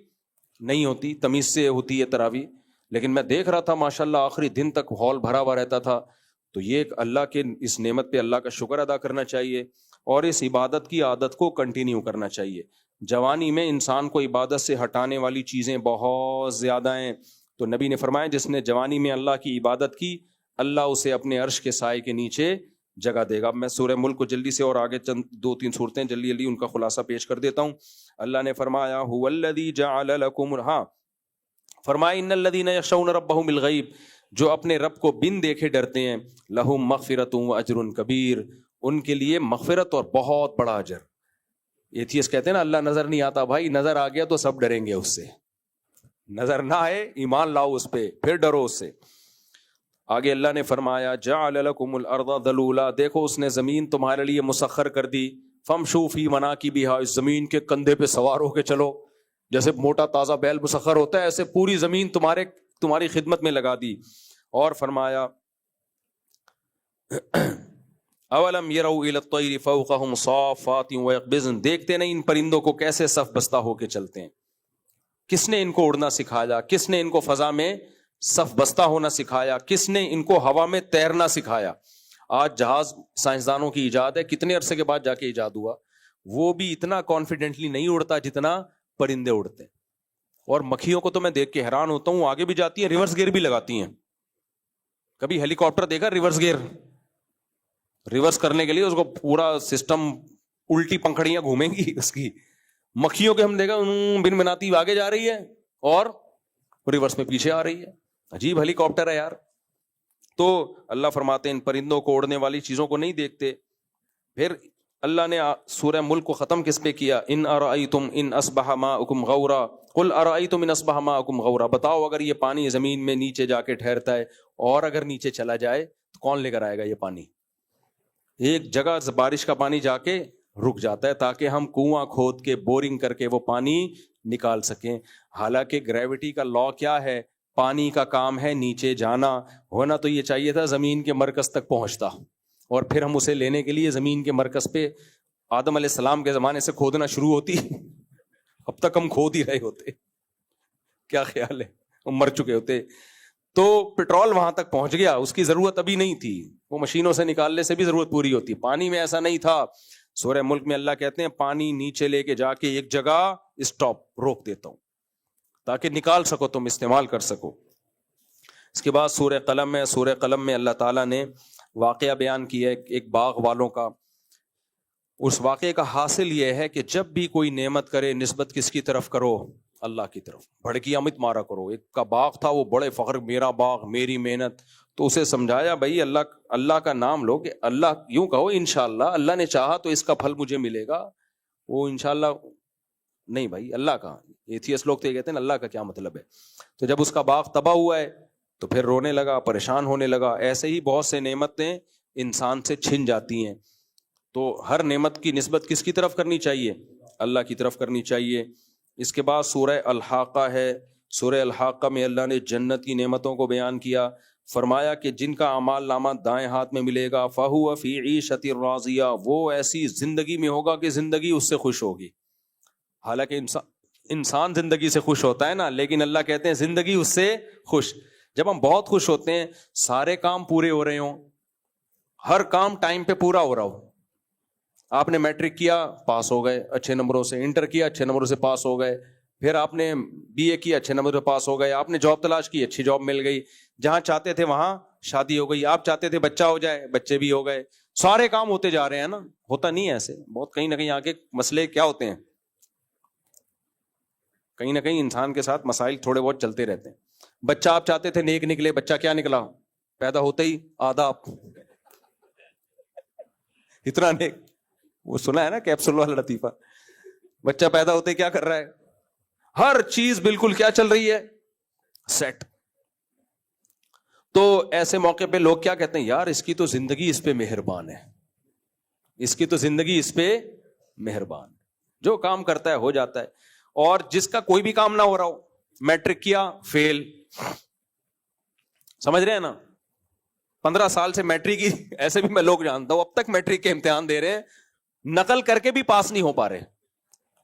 نہیں ہوتی, تمیز سے ہوتی ہے تراویح. لیکن میں دیکھ رہا تھا ماشاءاللہ آخری دن تک ہال بھرا ہوا رہتا تھا. تو یہ اللہ کے اس نعمت پہ اللہ کا شکر ادا کرنا چاہیے اور اس عبادت کی عادت کو کنٹینیو کرنا چاہیے. جوانی میں انسان کو عبادت سے ہٹانے والی چیزیں بہت زیادہ ہیں. تو نبی نے فرمایا جس نے جوانی میں اللہ کی عبادت کی, اللہ اسے اپنے عرش کے سائے کے نیچے جگہ دے گا. میں سورہ ملک کو جلدی سے اور آگے چند 2-3 صورتیں جلدی ان کا خلاصہ پیش کر دیتا ہوں. اللہ نے فرمایا هو الذی جعل لکم, ہاں فرمایا ان الذین یخشون ربهم بالغیب, جو اپنے رب کو بن دیکھے ڈرتے ہیں, لہم مغفرۃ واجر کبیر, ان کے لیے مغفرت اور بہت بڑا اجر. ایتھیسٹ کہتے ہیں نا اللہ نظر نہیں آتا. بھائی نظر آ گیا تو سب ڈریں گے اس سے, نظر نہ آئے ایمان لاؤ اس پہ, پھر ڈرو اس سے. آگے اللہ نے فرمایا جعل لکم الارض ذلولا, دیکھو اس نے زمین تمہارے لیے مسخر کر دی. فامشوا فی مناکبہا, اس زمین کے کندھے پہ سوار ہو کے چلو. جیسے موٹا تازہ بیل مسخر ہوتا ہے ایسے پوری زمین تمہاری خدمت میں لگا دی. اور فرمایا اولم یروا الی الطیر فوقہم صافات ویقبضن, دیکھتے نہیں ان پرندوں کو کیسے صف بستہ ہو کے چلتے ہیں. کس نے ان کو اڑنا سکھایا؟ کس نے ان کو فضا میں صف بستہ ہونا سکھایا؟ کس نے ان کو ہوا میں تیرنا سکھایا؟ آج جہاز سائنسدانوں کی ایجاد ہے, کتنے عرصے کے بعد جا کے ایجاد ہوا. وہ بھی اتنا کانفیڈنٹلی نہیں اڑتا جتنا پرندے اڑتے ہیں. اور مکھیوں کو تو میں دیکھ کے حیران ہوتا ہوں, آگے بھی جاتی ہیں, ریورس گیئر بھی لگاتی ہیں. کبھی ہیلی کاپٹر دیکھا ریورس گیئر؟ ریورس کرنے کے لیے اس کو پورا سسٹم الٹی پنکھڑیاں گھومیں گی اس کی. مکھیوں کے ہم دیکھا بن بناتی آگے جا رہی ہے اور ریورس میں پیچھے آ رہی ہے. عجیب ہیلی کاپٹر ہے یار. تو اللہ فرماتے ہیں ان پرندوں کو اڑنے والی چیزوں کو نہیں دیکھتے. پھر اللہ نے سورہ ملک کو ختم کس پہ کیا؟ ان ارأیتم ان اصبح ماؤکم غورا قل ارأیتم ان اصبح ماؤکم غورا, بتاؤ اگر یہ پانی زمین میں نیچے جا کے ٹھہرتا ہے اور اگر نیچے چلا جائے تو کون لے کر آئے گا یہ پانی؟ ایک جگہ بارش کا پانی جا کے رک جاتا ہے تاکہ ہم کنواں کھود کے بورنگ کر کے وہ پانی نکال سکیں. حالانکہ گریوٹی کا لا کیا ہے؟ پانی کا کام ہے نیچے جانا. ہونا تو یہ چاہیے تھا زمین کے مرکز تک پہنچتا, اور پھر ہم اسے لینے کے لیے زمین کے مرکز پہ آدم علیہ السلام کے زمانے سے کھودنا شروع ہوتی, اب تک ہم کھود ہی رہے ہوتے. کیا خیال ہے؟ ہم مر چکے ہوتے. تو پیٹرول وہاں تک پہنچ گیا, اس کی ضرورت ابھی نہیں تھی, وہ مشینوں سے نکالنے سے بھی ضرورت پوری ہوتی. پانی میں ایسا نہیں تھا. سورہ ملک میں اللہ کہتے ہیں پانی نیچے لے کے جا کے ایک جگہ اسٹاپ روک دیتا ہوں تاکہ نکال سکو, تم استعمال کر سکو. اس کے بعد سورہ قلم ہے. سورہ قلم میں اللہ تعالیٰ نے واقعہ بیان کیا ہے ایک باغ والوں کا. اس واقعے کا حاصل یہ ہے کہ جب بھی کوئی نعمت کرے نسبت کس کی طرف کرو؟ اللہ کی طرف. بھڑکیاں مت مارا کرو. ایک کا باغ تھا, وہ بڑے فخر, میرا باغ میری محنت. تو اسے سمجھایا بھائی اللہ کا نام لو, کہ اللہ یوں کہو انشاءاللہ اللہ نے چاہا تو اس کا پھل مجھے ملے گا. وہ انشاءاللہ نہیں بھائی, اللہ کا. ایتھیسٹ لوگ تو یہ کہتے ہیں اللہ کا کیا مطلب ہے. تو جب اس کا باغ تباہ ہوا ہے تو پھر رونے لگا, پریشان ہونے لگا. ایسے ہی بہت سے نعمتیں انسان سے چھن جاتی ہیں. تو ہر نعمت کی نسبت کس کی طرف کرنی چاہیے؟ اللہ کی طرف کرنی چاہیے. اس کے بعد سورہ الحاقہ ہے. سورہ الحاقہ میں اللہ نے جنت کی نعمتوں کو بیان کیا. فرمایا کہ جن کا اعمال نامہ دائیں ہاتھ میں ملے گا فَهُوَ فِي عِيشَةٍ رَاضِيَةٍ, وہ ایسی زندگی میں ہوگا کہ زندگی اس سے خوش ہوگی. حالانکہ انسان زندگی سے خوش ہوتا ہے نا, لیکن اللہ کہتے ہیں زندگی اس سے خوش. جب ہم بہت خوش ہوتے ہیں, سارے کام پورے ہو رہے ہوں, ہر کام ٹائم پہ پورا ہو رہا ہو. آپ نے میٹرک کیا, پاس ہو گئے اچھے نمبروں سے, انٹر کیا اچھے نمبروں سے پاس ہو گئے, پھر آپ نے بی اے کیا اچھے نمبر سے پاس ہو گئے, آپ نے جاب تلاش کی اچھی جاب مل گئی, جہاں چاہتے تھے وہاں شادی ہو گئی, آپ چاہتے تھے بچہ ہو جائے بچے بھی ہو گئے, سارے کام ہوتے جا رہے ہیں نا. ہوتا نہیں ہے ایسے, بہت کہیں نہ کہیں آگے مسئلے کیا ہوتے ہیں, کہیں نہ کہیں انسان کے ساتھ مسائل تھوڑے بہت چلتے رہتے ہیں. بچہ آپ چاہتے تھے نیک نکلے, بچہ کیا نکلا, پیدا ہوتے ہی آدھا آپ اتنا نیک. وہ سنا ہے نا کیپسول والا لطیفہ, بچہ پیدا ہوتے ہی کیا کر رہا ہے, ہر چیز بالکل کیا چل رہی ہے, سیٹ. تو ایسے موقع پہ لوگ کیا کہتے ہیں, یار اس کی تو زندگی اس پہ مہربان ہے, اس کی تو زندگی اس پہ مہربان, جو کام کرتا ہے ہو جاتا ہے. اور جس کا کوئی بھی کام نہ ہو رہا ہو, میٹرک کیا فیل, سمجھ رہے ہیں نا, 15 سال سے میٹرک کی, ایسے بھی میں لوگ جانتا ہوں اب تک میٹرک کے امتحان دے رہے ہیں, نقل کر کے بھی پاس نہیں ہو پا رہے.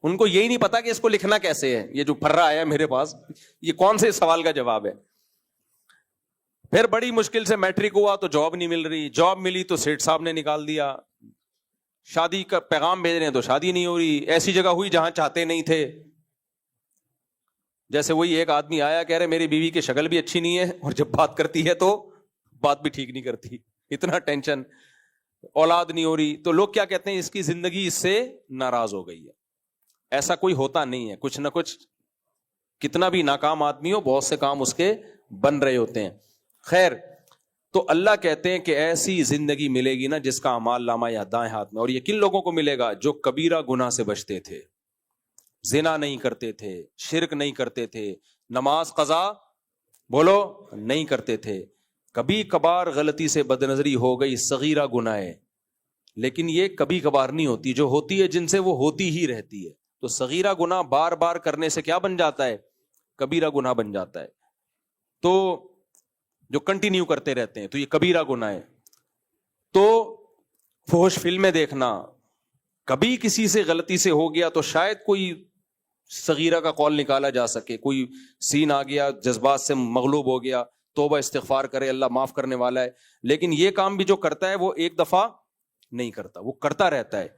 ان کو یہی نہیں پتا کہ اس کو لکھنا کیسے ہے, یہ جو پھرا آیا ہے میرے پاس یہ کون سے سوال کا جواب ہے. پھر بڑی مشکل سے میٹرک ہوا تو جاب نہیں مل رہی, جاب ملی تو سیٹ صاحب نے نکال دیا, شادی کا پیغام بھیج رہے ہیں تو شادی نہیں ہو رہی, ایسی جگہ ہوئی جہاں چاہتے نہیں تھے. جیسے وہی ایک آدمی آیا کہہ رہے میری بیوی کی شکل بھی اچھی نہیں ہے, اور جب بات کرتی ہے تو بات بھی ٹھیک نہیں کرتی, اتنا ٹینشن, اولاد نہیں ہو رہی. تو لوگ کیا کہتے ہیں, اس کی زندگی اس سے ناراض ہو گئی ہے. ایسا کوئی ہوتا نہیں ہے, کچھ نہ کچھ, کتنا بھی ناکام آدمی ہو بہت سے کام اس کے بن رہے ہوتے ہیں. خیر, تو اللہ کہتے ہیں کہ ایسی زندگی ملے گی نا جس کا اعمال نامہ یا دائیں ہاتھ میں, اور یہ کن لوگوں کو ملے گا, جو کبیرہ گناہ سے بچتے تھے, زنا نہیں کرتے تھے, شرک نہیں کرتے تھے, نماز قضا بولو نہیں کرتے تھے, کبھی کبھار غلطی سے بدنظری ہو گئی صغیرہ گناہ ہے, لیکن یہ کبھی کبھار نہیں ہوتی, جو ہوتی ہے جن سے وہ ہوتی ہی رہتی ہے. تو صغیرہ گناہ بار بار کرنے سے کیا بن جاتا ہے, کبیرہ گناہ بن جاتا ہے. تو جو کنٹینیو کرتے رہتے ہیں تو یہ کبیرہ گناہ ہے. تو فحش فلمیں دیکھنا, کبھی کسی سے غلطی سے ہو گیا تو شاید کوئی صغیرہ کا قول نکالا جا سکے, کوئی سین آ گیا, جذبات سے مغلوب ہو گیا, توبہ استغفار کرے, اللہ معاف کرنے والا ہے. لیکن یہ کام بھی جو کرتا ہے وہ ایک دفعہ نہیں کرتا, وہ کرتا رہتا ہے,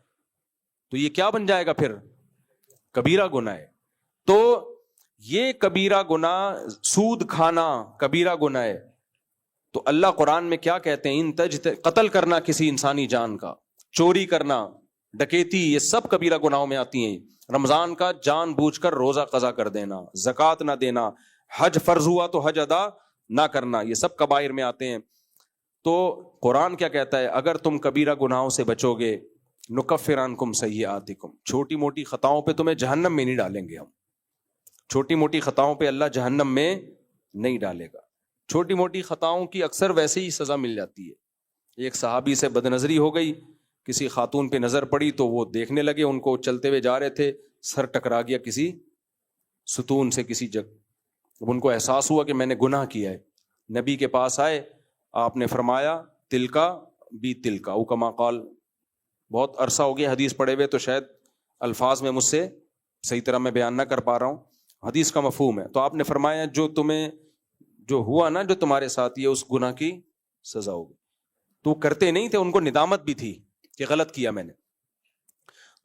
تو یہ کیا بن جائے گا پھر, کبیرہ گناہ ہے. تو یہ کبیرہ گناہ, سود کھانا کبیرہ گناہ ہے. تو اللہ قرآن میں کیا کہتے ہیں, قتل کرنا کسی انسانی جان کا, چوری کرنا, ڈکیتی, یہ سب کبیرہ گناہوں میں آتی ہیں. رمضان کا جان بوجھ کر روزہ قضا کر دینا, زکوٰۃ نہ دینا, حج فرض ہوا تو حج ادا نہ کرنا, یہ سب کبائر میں آتے ہیں. تو قرآن کیا کہتا ہے, اگر تم کبیرہ گناہوں سے بچو گے, نکفر عنکم سیئاتکم, چھوٹی موٹی خطاؤں پہ تمہیں جہنم میں نہیں ڈالیں گے ہم, چھوٹی موٹی خطاؤں پہ اللہ جہنم میں نہیں ڈالے گا. چھوٹی موٹی خطاؤں کی اکثر ویسے ہی سزا مل جاتی ہے. ایک صحابی سے بدنظری ہو گئی, کسی خاتون پہ نظر پڑی تو وہ دیکھنے لگے, ان کو چلتے ہوئے جا رہے تھے, سر ٹکرا گیا کسی ستون سے کسی جگہ, اب ان کو احساس ہوا کہ میں نے گناہ کیا ہے. نبی کے پاس آئے, آپ نے فرمایا تلکا بی تلکا او کما قال. بہت عرصہ ہو گیا حدیث پڑھے ہوئے, تو شاید الفاظ میں مجھ سے صحیح طرح میں بیان نہ کر پا رہا ہوں, حدیث کا مفہوم ہے. تو آپ نے فرمایا جو تمہیں جو ہوا نا, جو تمہارے ساتھ, یہ اس گناہ کی سزا ہوگی. تو کرتے نہیں تھے, ان کو ندامت بھی تھی کہ غلط کیا میں نے.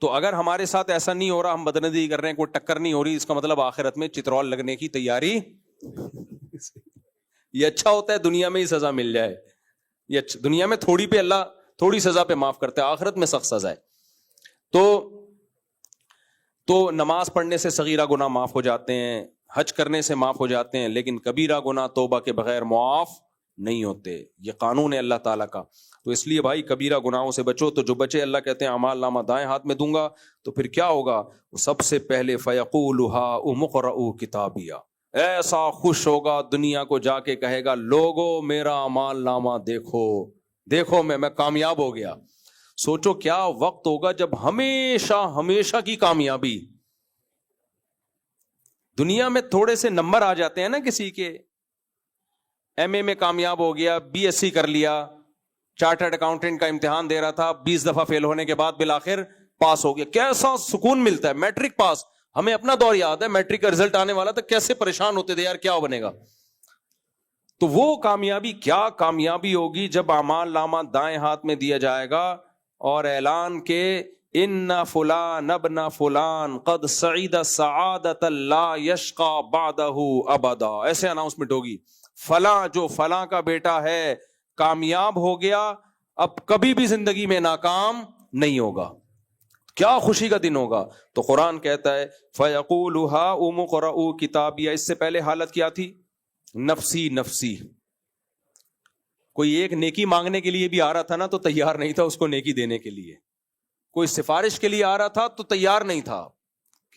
تو اگر ہمارے ساتھ ایسا نہیں ہو رہا, ہم بدنظری کر رہے ہیں, کوئی ٹکر نہیں ہو رہی, اس کا مطلب آخرت میں چترول لگنے کی تیاری. یہ اچھا ہوتا ہے دنیا میں ہی سزا مل جائے, یہ دنیا میں تھوڑی پہ اللہ تھوڑی سزا پہ معاف کرتا ہے, آخرت میں سخت سزا ہے. تو نماز پڑھنے سے صغیرہ گناہ معاف ہو جاتے ہیں, حج کرنے سے معاف ہو جاتے ہیں, لیکن کبیرہ گناہ توبہ کے بغیر معاف نہیں ہوتے. یہ قانون ہے اللہ تعالیٰ کا. تو اس لیے بھائی کبیرہ گناہوں سے بچو. تو جو بچے, اللہ کہتے ہیں اعمال نامہ دائیں ہاتھ میں دوں گا, تو پھر کیا ہوگا, وہ سب سے پہلے فَيَقُولُ هَاؤُمُ اقْرَءُوا کِتَابِیَهْ, ایسا خوش ہوگا, دنیا کو جا کے کہے گا, لوگو میرا اعمال نامہ دیکھو, دیکھو میں کامیاب ہو گیا. سوچو کیا وقت ہوگا جب ہمیشہ ہمیشہ کی کامیابی. دنیا میں تھوڑے سے نمبر آ جاتے ہیں نا کسی کے, ایم اے میں کامیاب ہو گیا, بی ایس سی کر لیا, چارٹرڈ اکاؤنٹنٹ کا امتحان دے رہا تھا, 20 دفعہ فیل ہونے کے بعد بالآخر پاس ہو گیا, کیسا سکون ملتا ہے. میٹرک پاس, ہمیں اپنا دور یاد ہے, میٹرک کا رزلٹ آنے والا تھا, کیسے پریشان ہوتے تھے یار کیا بنے گا. تو وہ کامیابی کیا کامیابی ہوگی جب اعمال نامہ دائیں ہاتھ میں دیا جائے گا اور اعلان کے ان فلان ابن فلان قد سعید سعادت لا یشقى بعدہ ابدا, ایسے اناؤنسمنٹ ہوگی, فلاں جو فلاں کا بیٹا ہے کامیاب ہو گیا, اب کبھی بھی زندگی میں ناکام نہیں ہوگا. کیا خوشی کا دن ہوگا. تو قرآن کہتا ہے فیقول ہاؤم اقرؤوا کتابیہ, اس سے پہلے حالت کیا تھی؟ نفسی نفسی. کوئی ایک نیکی مانگنے کے لیے بھی آ رہا تھا نا تو تیار نہیں تھا اس کو نیکی دینے کے لیے. کوئی سفارش کے لیے آ رہا تھا تو تیار نہیں تھا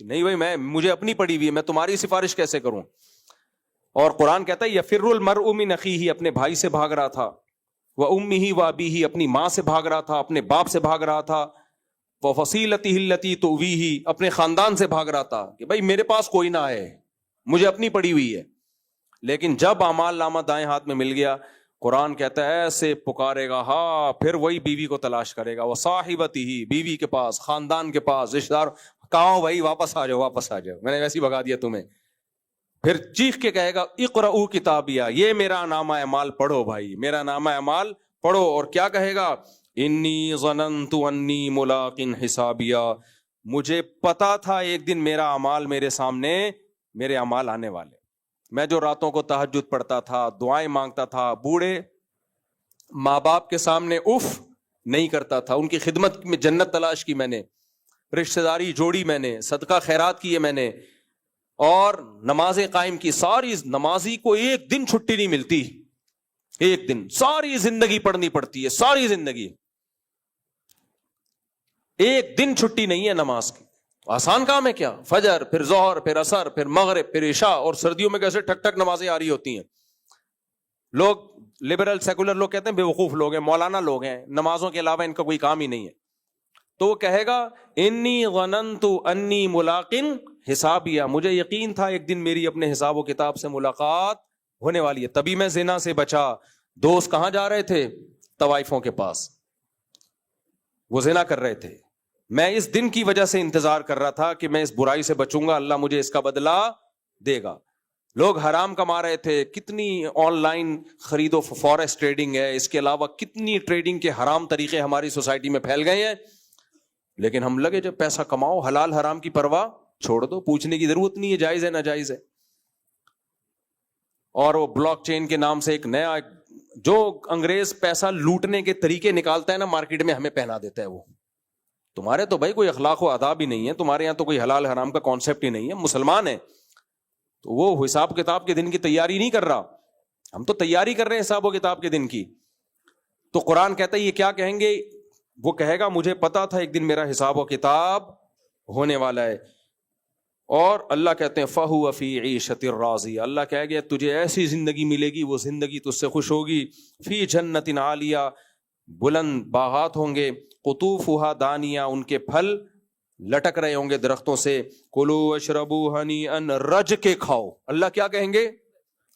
کہ نہیں بھائی مجھے اپنی پڑی ہوئی ہے, میں تمہاری سفارش کیسے کروں. اور قرآن کہتا ہے یفر المرء من اخیہ, اپنے بھائی سے بھاگ رہا تھا, وامہ وابیہ, اپنی ماں سے بھاگ رہا تھا, اپنے باپ سے بھاگ رہا تھا, وفصیلتہ التی تؤویہ, اپنے خاندان سے بھاگ رہا تھا کہ بھائی میرے پاس کوئی نہ ہے, مجھے اپنی پڑی ہوئی ہے. لیکن جب اعمال نامہ دائیں ہاتھ میں مل گیا, قرآن کہتا ہے ایسے پکارے گا, ہاں پھر وہی بیوی کو تلاش کرے گا, وہ صاحبتہ, بیوی کے پاس, خاندان کے پاس, رشتہ دار, کہاں ہو بھائی واپس آ جاؤ واپس آ جاؤ, میں نے ویسے ہی بھگا دیا تمہیں. پھر چیخ کے کہے گا اقرؤوا کتابیہ, یہ میرا نامہ اعمال پڑھو بھائی, میرا نامہ اعمال پڑھو. اور کیا کہے گا؟ انی ظننت انی ملاق حسابیہ, مجھے پتا تھا ایک دن میرا اعمال میرے سامنے, میرے اعمال آنے والے. میں جو راتوں کو تہجد پڑھتا تھا, دعائیں مانگتا تھا, بوڑھے ماں باپ کے سامنے اف نہیں کرتا تھا, ان کی خدمت میں جنت تلاش کی میں نے, رشتہ داری جوڑی میں نے, صدقہ خیرات کیے میں نے, اور نمازیں قائم کی. ساری نمازی کو ایک دن چھٹی نہیں ملتی, ایک دن, ساری زندگی پڑھنی پڑتی ہے, ساری زندگی, ایک دن چھٹی نہیں ہے نماز کی. آسان کام ہے کیا؟ فجر, پھر ظہر, پھر عصر, پھر مغرب, پھر عشاء, اور سردیوں میں کیسے ٹھک ٹھک نمازیں آ رہی ہوتی ہیں. لوگ لبرل سیکولر لوگ کہتے ہیں بے وقوف لوگ ہیں, مولانا لوگ ہیں, نمازوں کے علاوہ ان کا کوئی کام ہی نہیں ہے. تو وہ کہے گا انی ظننت انی ملاق حسابیہ, مجھے یقین تھا ایک دن میری اپنے حساب و کتاب سے ملاقات ہونے والی ہے, تبھی میں زنا سے بچا. دوست کہاں جا رہے تھے؟ طوائفوں کے پاس, وہ زنا کر رہے تھے. میں اس دن کی وجہ سے انتظار کر رہا تھا کہ میں اس برائی سے بچوں گا, اللہ مجھے اس کا بدلہ دے گا. لوگ حرام کما رہے تھے, کتنی آن لائن خرید و فوریکس ٹریڈنگ ہے, اس کے علاوہ کتنی ٹریڈنگ کے حرام طریقے ہماری سوسائٹی میں پھیل گئے ہیں. لیکن ہم لگے جب پیسہ کماؤ, حلال حرام کی پرواہ چھوڑ دو, پوچھنے کی ضرورت نہیں ہے جائز ہے ناجائز ہے. اور وہ بلاک چین کے نام سے ایک نیا, جو انگریز پیسہ لوٹنے کے طریقے نکالتا ہے نا مارکیٹ میں, ہمیں پہنا دیتا ہے. وہ تمہارے تو بھائی کوئی اخلاق و آداب ہی نہیں ہے, تمہارے یہاں تو کوئی حلال حرام کا کانسیپٹ ہی نہیں ہے, مسلمان ہے تو وہ حساب کتاب کے دن کی تیاری نہیں کر رہا, ہم تو تیاری کر رہے ہیں حساب و کتاب کے دن کی. تو قرآن کہتا ہے یہ کیا کہیں گے؟ وہ کہے گا مجھے پتا تھا ایک دن میرا حساب و کتاب ہونے والا ہے. اور اللہ کہتے ہیں فَهُوَ فِي عِيشَةٍ رَاضِيَةٍ, اللہ کہے گا تجھے ایسی زندگی ملے گی, وہ زندگی تجھ سے خوش ہوگی. فی جنت عالیہ, بلند باغات ہوں گے, قطوفها دانیہ, ان کے پھل لٹک رہے ہوں گے درختوں سے. کلوا واشربوا ہنیئا, رج کے کھاؤ. اللہ کیا کہیں گے؟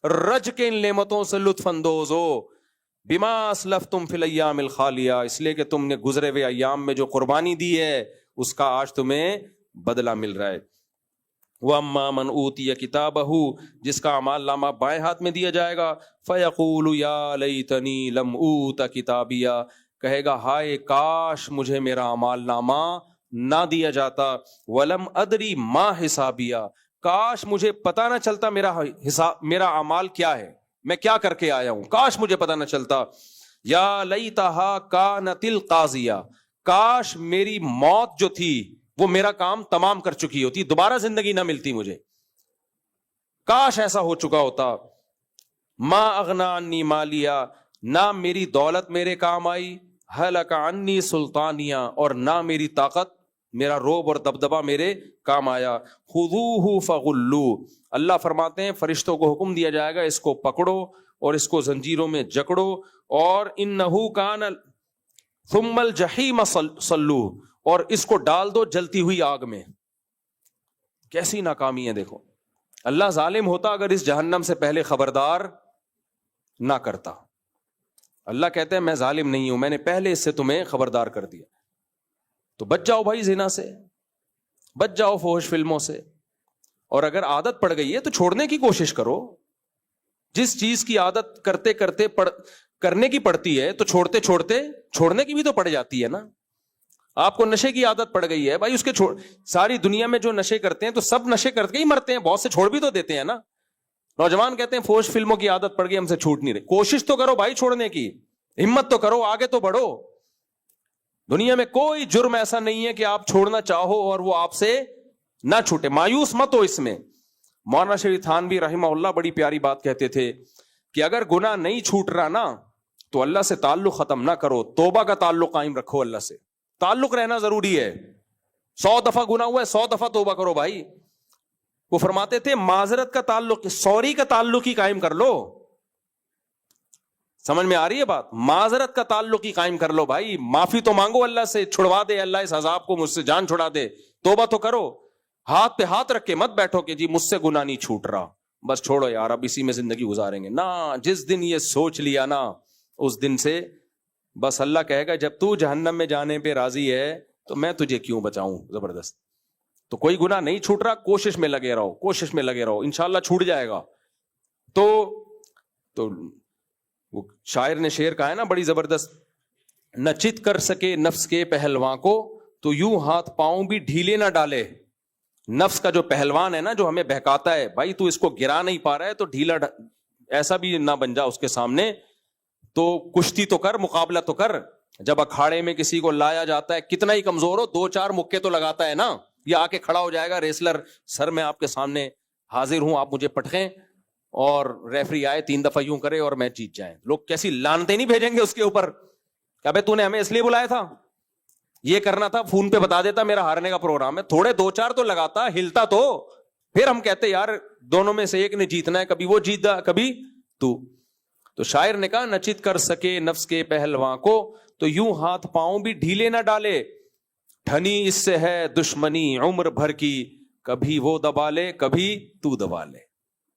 رج کے ان نعمتوں سے لطف اندوز ہو. بما اسلفتم فی الایام الخالیہ, اس لیے کہ تم نے گزرے ہوئے ایام میں جو قربانی دی ہے اس کا آج تمہیں بدلہ مل رہا ہے. وَأَمَّا مَنْ أُوتِيَ كِتَابَهُ, جس کا اعمال نامہ بائیں ہاتھ میں دیا جائے گا, فَيَقُولُ يَا لَيْتَنِي لَمْ أُوتَ كِتَابِيَهْ, کہے گا ہائے کاش مجھے میرا اعمال نامہ نہ دیا جاتا. وَلَمْ أَدْرِ مَا حِسَابِيَهْ, کاش مجھے پتہ نہ چلتا میرا اعمال کیا ہے, میں کیا کر کے آیا ہوں, کاش مجھے پتہ نہ چلتا. یا لیتہا کانت القاضیہ, کاش میری موت جو تھی وہ میرا کام تمام کر چکی ہوتی, دوبارہ زندگی نہ ملتی مجھے, کاش ایسا ہو چکا ہوتا. ما اغنا عنی مالیہ, نہ میری دولت میرے کام آئی. ہلک عنی سلطانیہ, اور نہ میری طاقت, میرا روب اور دبدبہ میرے کام آیا. خذوہ فغلوہ, اللہ فرماتے ہیں فرشتوں کو حکم دیا جائے گا اس کو پکڑو اور اس کو زنجیروں میں جکڑو, اور انہ کان ثم الجحیم صلوہ, اور اس کو ڈال دو جلتی ہوئی آگ میں. کیسی ناکامی ہے دیکھو. اللہ ظالم ہوتا اگر اس جہنم سے پہلے خبردار نہ کرتا. اللہ کہتے ہیں میں ظالم نہیں ہوں, میں نے پہلے اس سے تمہیں خبردار کر دیا. تو بچ جاؤ بھائی زنا سے, بچ جاؤ فحش فلموں سے, اور اگر عادت پڑ گئی ہے تو چھوڑنے کی کوشش کرو. جس چیز کی عادت کرتے کرتے کرنے کی پڑتی ہے تو چھوڑتے چھوڑتے چھوڑنے کی بھی تو پڑ جاتی ہے نا. آپ کو نشے کی عادت پڑ گئی ہے بھائی, اس کے ساری دنیا میں جو نشے کرتے ہیں تو سب نشے کر کے ہی مرتے ہیں, بہت سے چھوڑ بھی تو دیتے ہیں نا. نوجوان کہتے ہیں فوش فلموں کی عادت پڑ گئی, ہم سے چھوٹ نہیں رہی. کوشش تو کرو بھائی چھوڑنے کی, ہمت تو کرو, آگے تو بڑھو. دنیا میں کوئی جرم ایسا نہیں ہے کہ آپ چھوڑنا چاہو اور وہ آپ سے نہ چھوٹے. مایوس مت ہو اس میں. مولانا شریف تھانوی رحمہ اللہ بڑی پیاری بات کہتے تھے کہ اگر گناہ نہیں چھوٹ رہا نا تو اللہ سے تعلق ختم نہ کرو, توبہ کا تعلق قائم رکھو. اللہ سے تعلق رہنا ضروری ہے. 100 دفعہ گناہ ہوا ہے, 100 دفعہ توبہ کرو بھائی. وہ فرماتے تھے معذرت کا تعلق, سوری کا تعلق ہی قائم کر لو. سمجھ میں آ رہی ہے بات؟ معذرت کا تعلق ہی قائم کر لو بھائی. معافی تو مانگو اللہ سے, چھڑوا دے اللہ اس عذاب کو, مجھ سے جان چھڑا دے. توبہ تو کرو. ہاتھ پہ ہاتھ رکھ کے مت بیٹھو کہ جی مجھ سے گناہ نہیں چھوٹ رہا, بس چھوڑو یار اب اسی میں زندگی گزاریں گے. نہ, جس دن یہ سوچ لیا نا اس دن سے بس اللہ کہے گا جب تو جہنم میں جانے پہ راضی ہے تو میں تجھے کیوں بچاؤں زبردست. تو کوئی گناہ نہیں چھوٹ رہا, کوشش میں لگے رہو, کوشش میں لگے رہو, انشاءاللہ چھوٹ جائے گا. تو وہ شاعر نے شعر کہا ہے نا بڑی زبردست, نہ چت کر سکے نفس کے پہلواں کو تو یوں ہاتھ پاؤں بھی ڈھیلے نہ ڈالے. نفس کا جو پہلوان ہے نا, جو ہمیں بہکاتا ہے, بھائی تو اس کو گرا نہیں پا رہا ہے تو ڈھیلا ایسا بھی نہ بن جا اس کے سامنے. تو کشتی تو کر, مقابلہ تو کر. جب اکھاڑے میں کسی کو لایا جاتا ہے کتنا ہی کمزور ہو, 2-4 مکے تو لگاتا ہے نا. یہ آ کے کھڑا ہو جائے گا ریسلر, سر میں آپ کے سامنے حاضر ہوں, آپ مجھے پٹخیں, اور ریفری آئے 3 دفعہ یوں کرے اور میچ جیت جائیں. لوگ کیسی لانتے نہیں بھیجیں گے اس کے اوپر کہ ابے تو نے ہمیں اس لیے بلایا تھا, یہ کرنا تھا, فون پہ بتا دیتا میرا ہارنے کا پروگرام ہے. تھوڑے 2-4 تو لگاتا, ہلتا تو پھر ہم کہتے یار دونوں میں سے ایک نے جیتنا ہے, کبھی وہ جیتا کبھی تو. تو شاعر نے کہا نہ چت کر سکے نفس کے پہلواں کو تو یوں ہاتھ پاؤں بھی ڈھیلے نہ ڈالے. ٹھنی اس سے ہے دشمنی عمر بھر کی, کبھی وہ دبا لے کبھی تو دبا لے.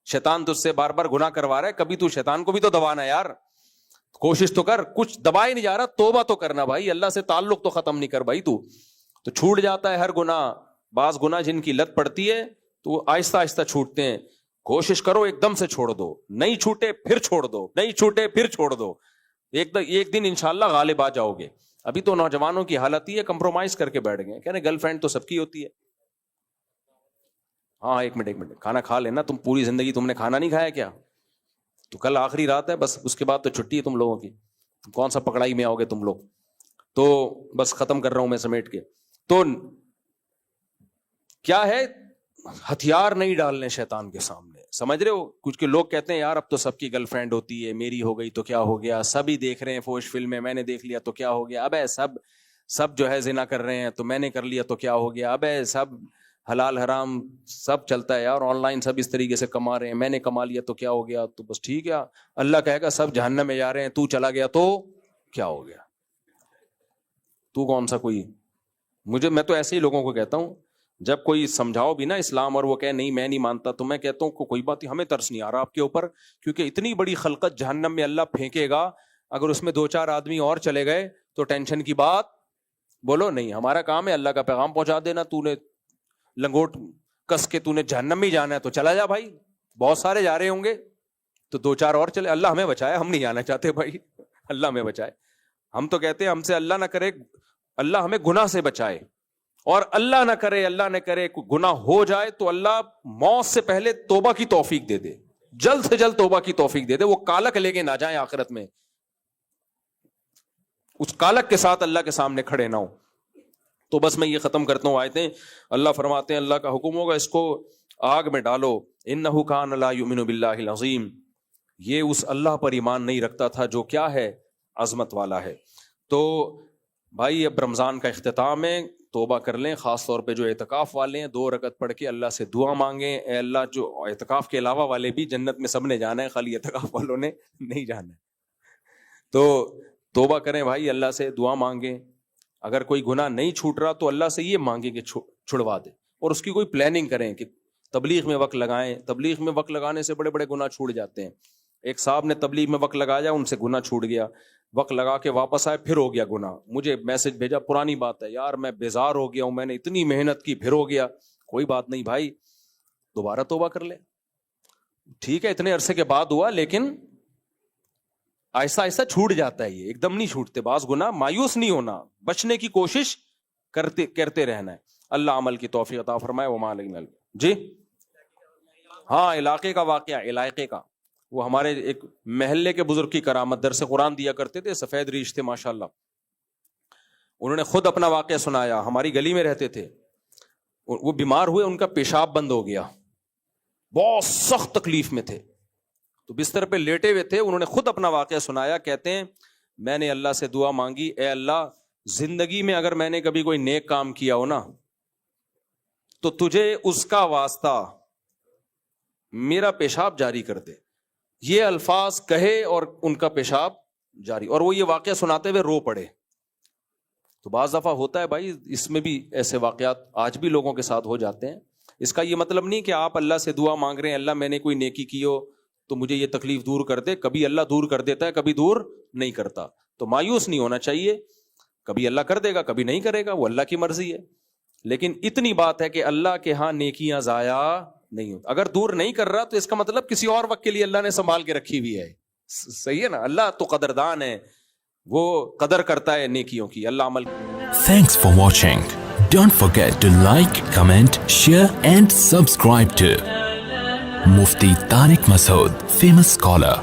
شیطان تجھ سے بار بار گناہ کروا رہا ہے, کبھی تو شیطان کو بھی تو دبانا ہے یار. کوشش تو کر, کچھ دبا ہی نہیں جا رہا, توبہ تو کرنا بھائی, اللہ سے تعلق تو ختم نہیں کر بھائی. تو چھوٹ جاتا ہے ہر گناہ. بعض گناہ جن کی لت پڑتی ہے تو وہ آہستہ آہستہ چھوٹتے ہیں. کوشش کرو ایک دم سے چھوڑ دو, نہیں چھوٹے پھر چھوڑ دو, نہیں چھوٹے پھر چھوڑ دو. ایک دن انشاءاللہ غالب آ جاؤ گے. ابھی تو نوجوانوں کی حالت یہ کمپرومائز کر کے بیٹھ گئے, کہہ رہے گرل فرینڈ تو سب کی ہوتی ہے. ہاں ایک منٹ, کھانا کھا لینا. تم پوری زندگی تم نے کھانا نہیں کھایا کیا؟ تو کل آخری رات ہے بس, اس کے بعد تو چھٹی ہے تم لوگوں کی. کون سا پکڑائی میں آؤ گے تم لوگ؟ تو بس ختم کر رہا ہوں میں سمیٹ کے. تو کیا ہے, ہتھیار نہیں ڈالنے شیطان کے سامنے, سمجھ رہے ہو؟ کچھ کے لوگ کہتے ہیں یار اب تو سب کی گرل فرینڈ ہوتی ہے, میری ہو گئی تو کیا ہو گیا, سبھی دیکھ رہے ہیں فوش فلم میں, میں نے دیکھ لیا تو کیا ہو گیا, ابے سب جو ہے زنا کر رہے ہیں تو میں نے کر لیا تو کیا ہو گیا, ابے سب حلال حرام سب چلتا ہے یار, آن لائن سب اس طریقے سے کما رہے ہیں, میں نے کما لیا تو کیا ہو گیا, تو بس ٹھیک ہے. اللہ کہے گا سب جہنم میں جا رہے ہیں, تو چلا گیا تو کیا ہو گیا, تو کون سا کوئی. میں تو ایسے ہی لوگوں کو کہتا ہوں, جب کوئی سمجھاؤ بھی نا اسلام اور وہ کہے نہیں میں نہیں مانتا, تو میں کہتا ہوں کوئی بات ہمیں ترس نہیں آ رہا آپ کے اوپر, کیونکہ اتنی بڑی خلقت جہنم میں اللہ پھینکے گا, اگر اس میں 2-4 آدمی اور چلے گئے تو ٹینشن کی بات بولو نہیں. ہمارا کام ہے اللہ کا پیغام پہنچا دینا. تو نے لنگوٹ کس کے تو نے جہنم میں جانا ہے تو چلا جا بھائی, بہت سارے جا رہے ہوں گے تو 2-4 اور چلے. اللہ ہمیں بچائے, ہم نہیں جانا چاہتے بھائی, اللہ ہمیں بچائے. ہم تو کہتے ہیں ہم سے اللہ نہ کرے, اللہ ہمیں گناہ سے بچائے, اور اللہ نہ کرے گناہ ہو جائے تو اللہ موت سے پہلے توبہ کی توفیق دے دے, جلد سے جلد توبہ کی توفیق دے دے, وہ کالک لے کے نہ جائیں آخرت میں, اس کالک کے ساتھ اللہ کے سامنے کھڑے نہ ہو. تو بس میں یہ ختم کرتا ہوں آیتیں. اللہ فرماتے ہیں اللہ کا حکم ہوگا اس کو آگ میں ڈالو, انہ کان لا یؤمن باللہ العظیم, یہ اس اللہ پر ایمان نہیں رکھتا تھا جو کیا ہے, عظمت والا ہے. تو بھائی اب رمضان کا اختتام ہے, توبہ کر لیں, خاص طور پہ جو اعتکاف والے ہیں 2 رکعت پڑھ کے اللہ سے دعا مانگیں, اے اللہ جو اعتکاف کے علاوہ والے بھی جنت میں سب نے جانا ہے, خالی اعتکاف والوں نے نہیں جانا ہے. تو توبہ کریں بھائی, اللہ سے دعا مانگیں. اگر کوئی گناہ نہیں چھوٹ رہا تو اللہ سے یہ مانگیں کہ چھڑوا دے, اور اس کی کوئی پلاننگ کریں کہ تبلیغ میں وقت لگائیں. تبلیغ میں وقت لگانے سے بڑے بڑے گناہ چھوٹ جاتے ہیں. ایک صاحب نے تبلیغ میں وقت لگایا, ان سے گناہ چھوٹ گیا, وقت لگا کے واپس آئے پھر ہو گیا گناہ. مجھے میسج بھیجا, پرانی بات ہے یار, میں بیزار ہو گیا ہوں, میں نے اتنی محنت کی پھر ہو گیا. کوئی بات نہیں بھائی, دوبارہ توبہ کر لے. ٹھیک ہے اتنے عرصے کے بعد ہوا, لیکن آہستہ آہستہ چھوٹ جاتا ہے, یہ ایک دم نہیں چھوٹتے بعض گناہ. مایوس نہیں ہونا, بچنے کی کوشش کرتے رہنا ہے. اللہ عمل کی توفیق عطا فرمائے. وما علینا. جی ہاں, علاقے کا واقعہ, علاقے کا, وہ ہمارے ایک محلے کے بزرگ کی کرامت, درس قرآن دیا کرتے تھے, سفید ریش تھے ماشاءاللہ. انہوں نے خود اپنا واقعہ سنایا. ہماری گلی میں رہتے تھے, وہ بیمار ہوئے, ان کا پیشاب بند ہو گیا, بہت سخت تکلیف میں تھے, تو بستر پہ لیٹے ہوئے تھے. انہوں نے خود اپنا واقعہ سنایا. کہتے ہیں میں نے اللہ سے دعا مانگی, اے اللہ زندگی میں اگر میں نے کبھی کوئی نیک کام کیا ہو نا تو تجھے اس کا واسطہ میرا پیشاب جاری کر دے. یہ الفاظ کہے اور ان کا پیشاب جاری, اور وہ یہ واقعہ سناتے ہوئے رو پڑے. تو بعض دفعہ ہوتا ہے بھائی, اس میں بھی ایسے واقعات آج بھی لوگوں کے ساتھ ہو جاتے ہیں. اس کا یہ مطلب نہیں کہ آپ اللہ سے دعا مانگ رہے ہیں اللہ میں نے کوئی نیکی کی ہو تو مجھے یہ تکلیف دور کر دے. کبھی اللہ دور کر دیتا ہے, کبھی دور نہیں کرتا. تو مایوس نہیں ہونا چاہیے, کبھی اللہ کر دے گا کبھی نہیں کرے گا, وہ اللہ کی مرضی ہے. لیکن اتنی بات ہے کہ اللہ کے ہاں نیکیاں ضائع نہیں ہوتی. اگر دور نہیں کر رہا تو اس کا مطلب کسی اور وقت کے لیے اللہ نے سنبھال کے رکھی ہوئی ہے. صحیح ہے نا, اللہ تو قدردان ہے, وہ قدر کرتا ہے نیکیوں کی. اللہ عمل. Thanks for watching. Don't forget to like, comment, share and subscribe to Mufti Tariq Masood, famous scholar.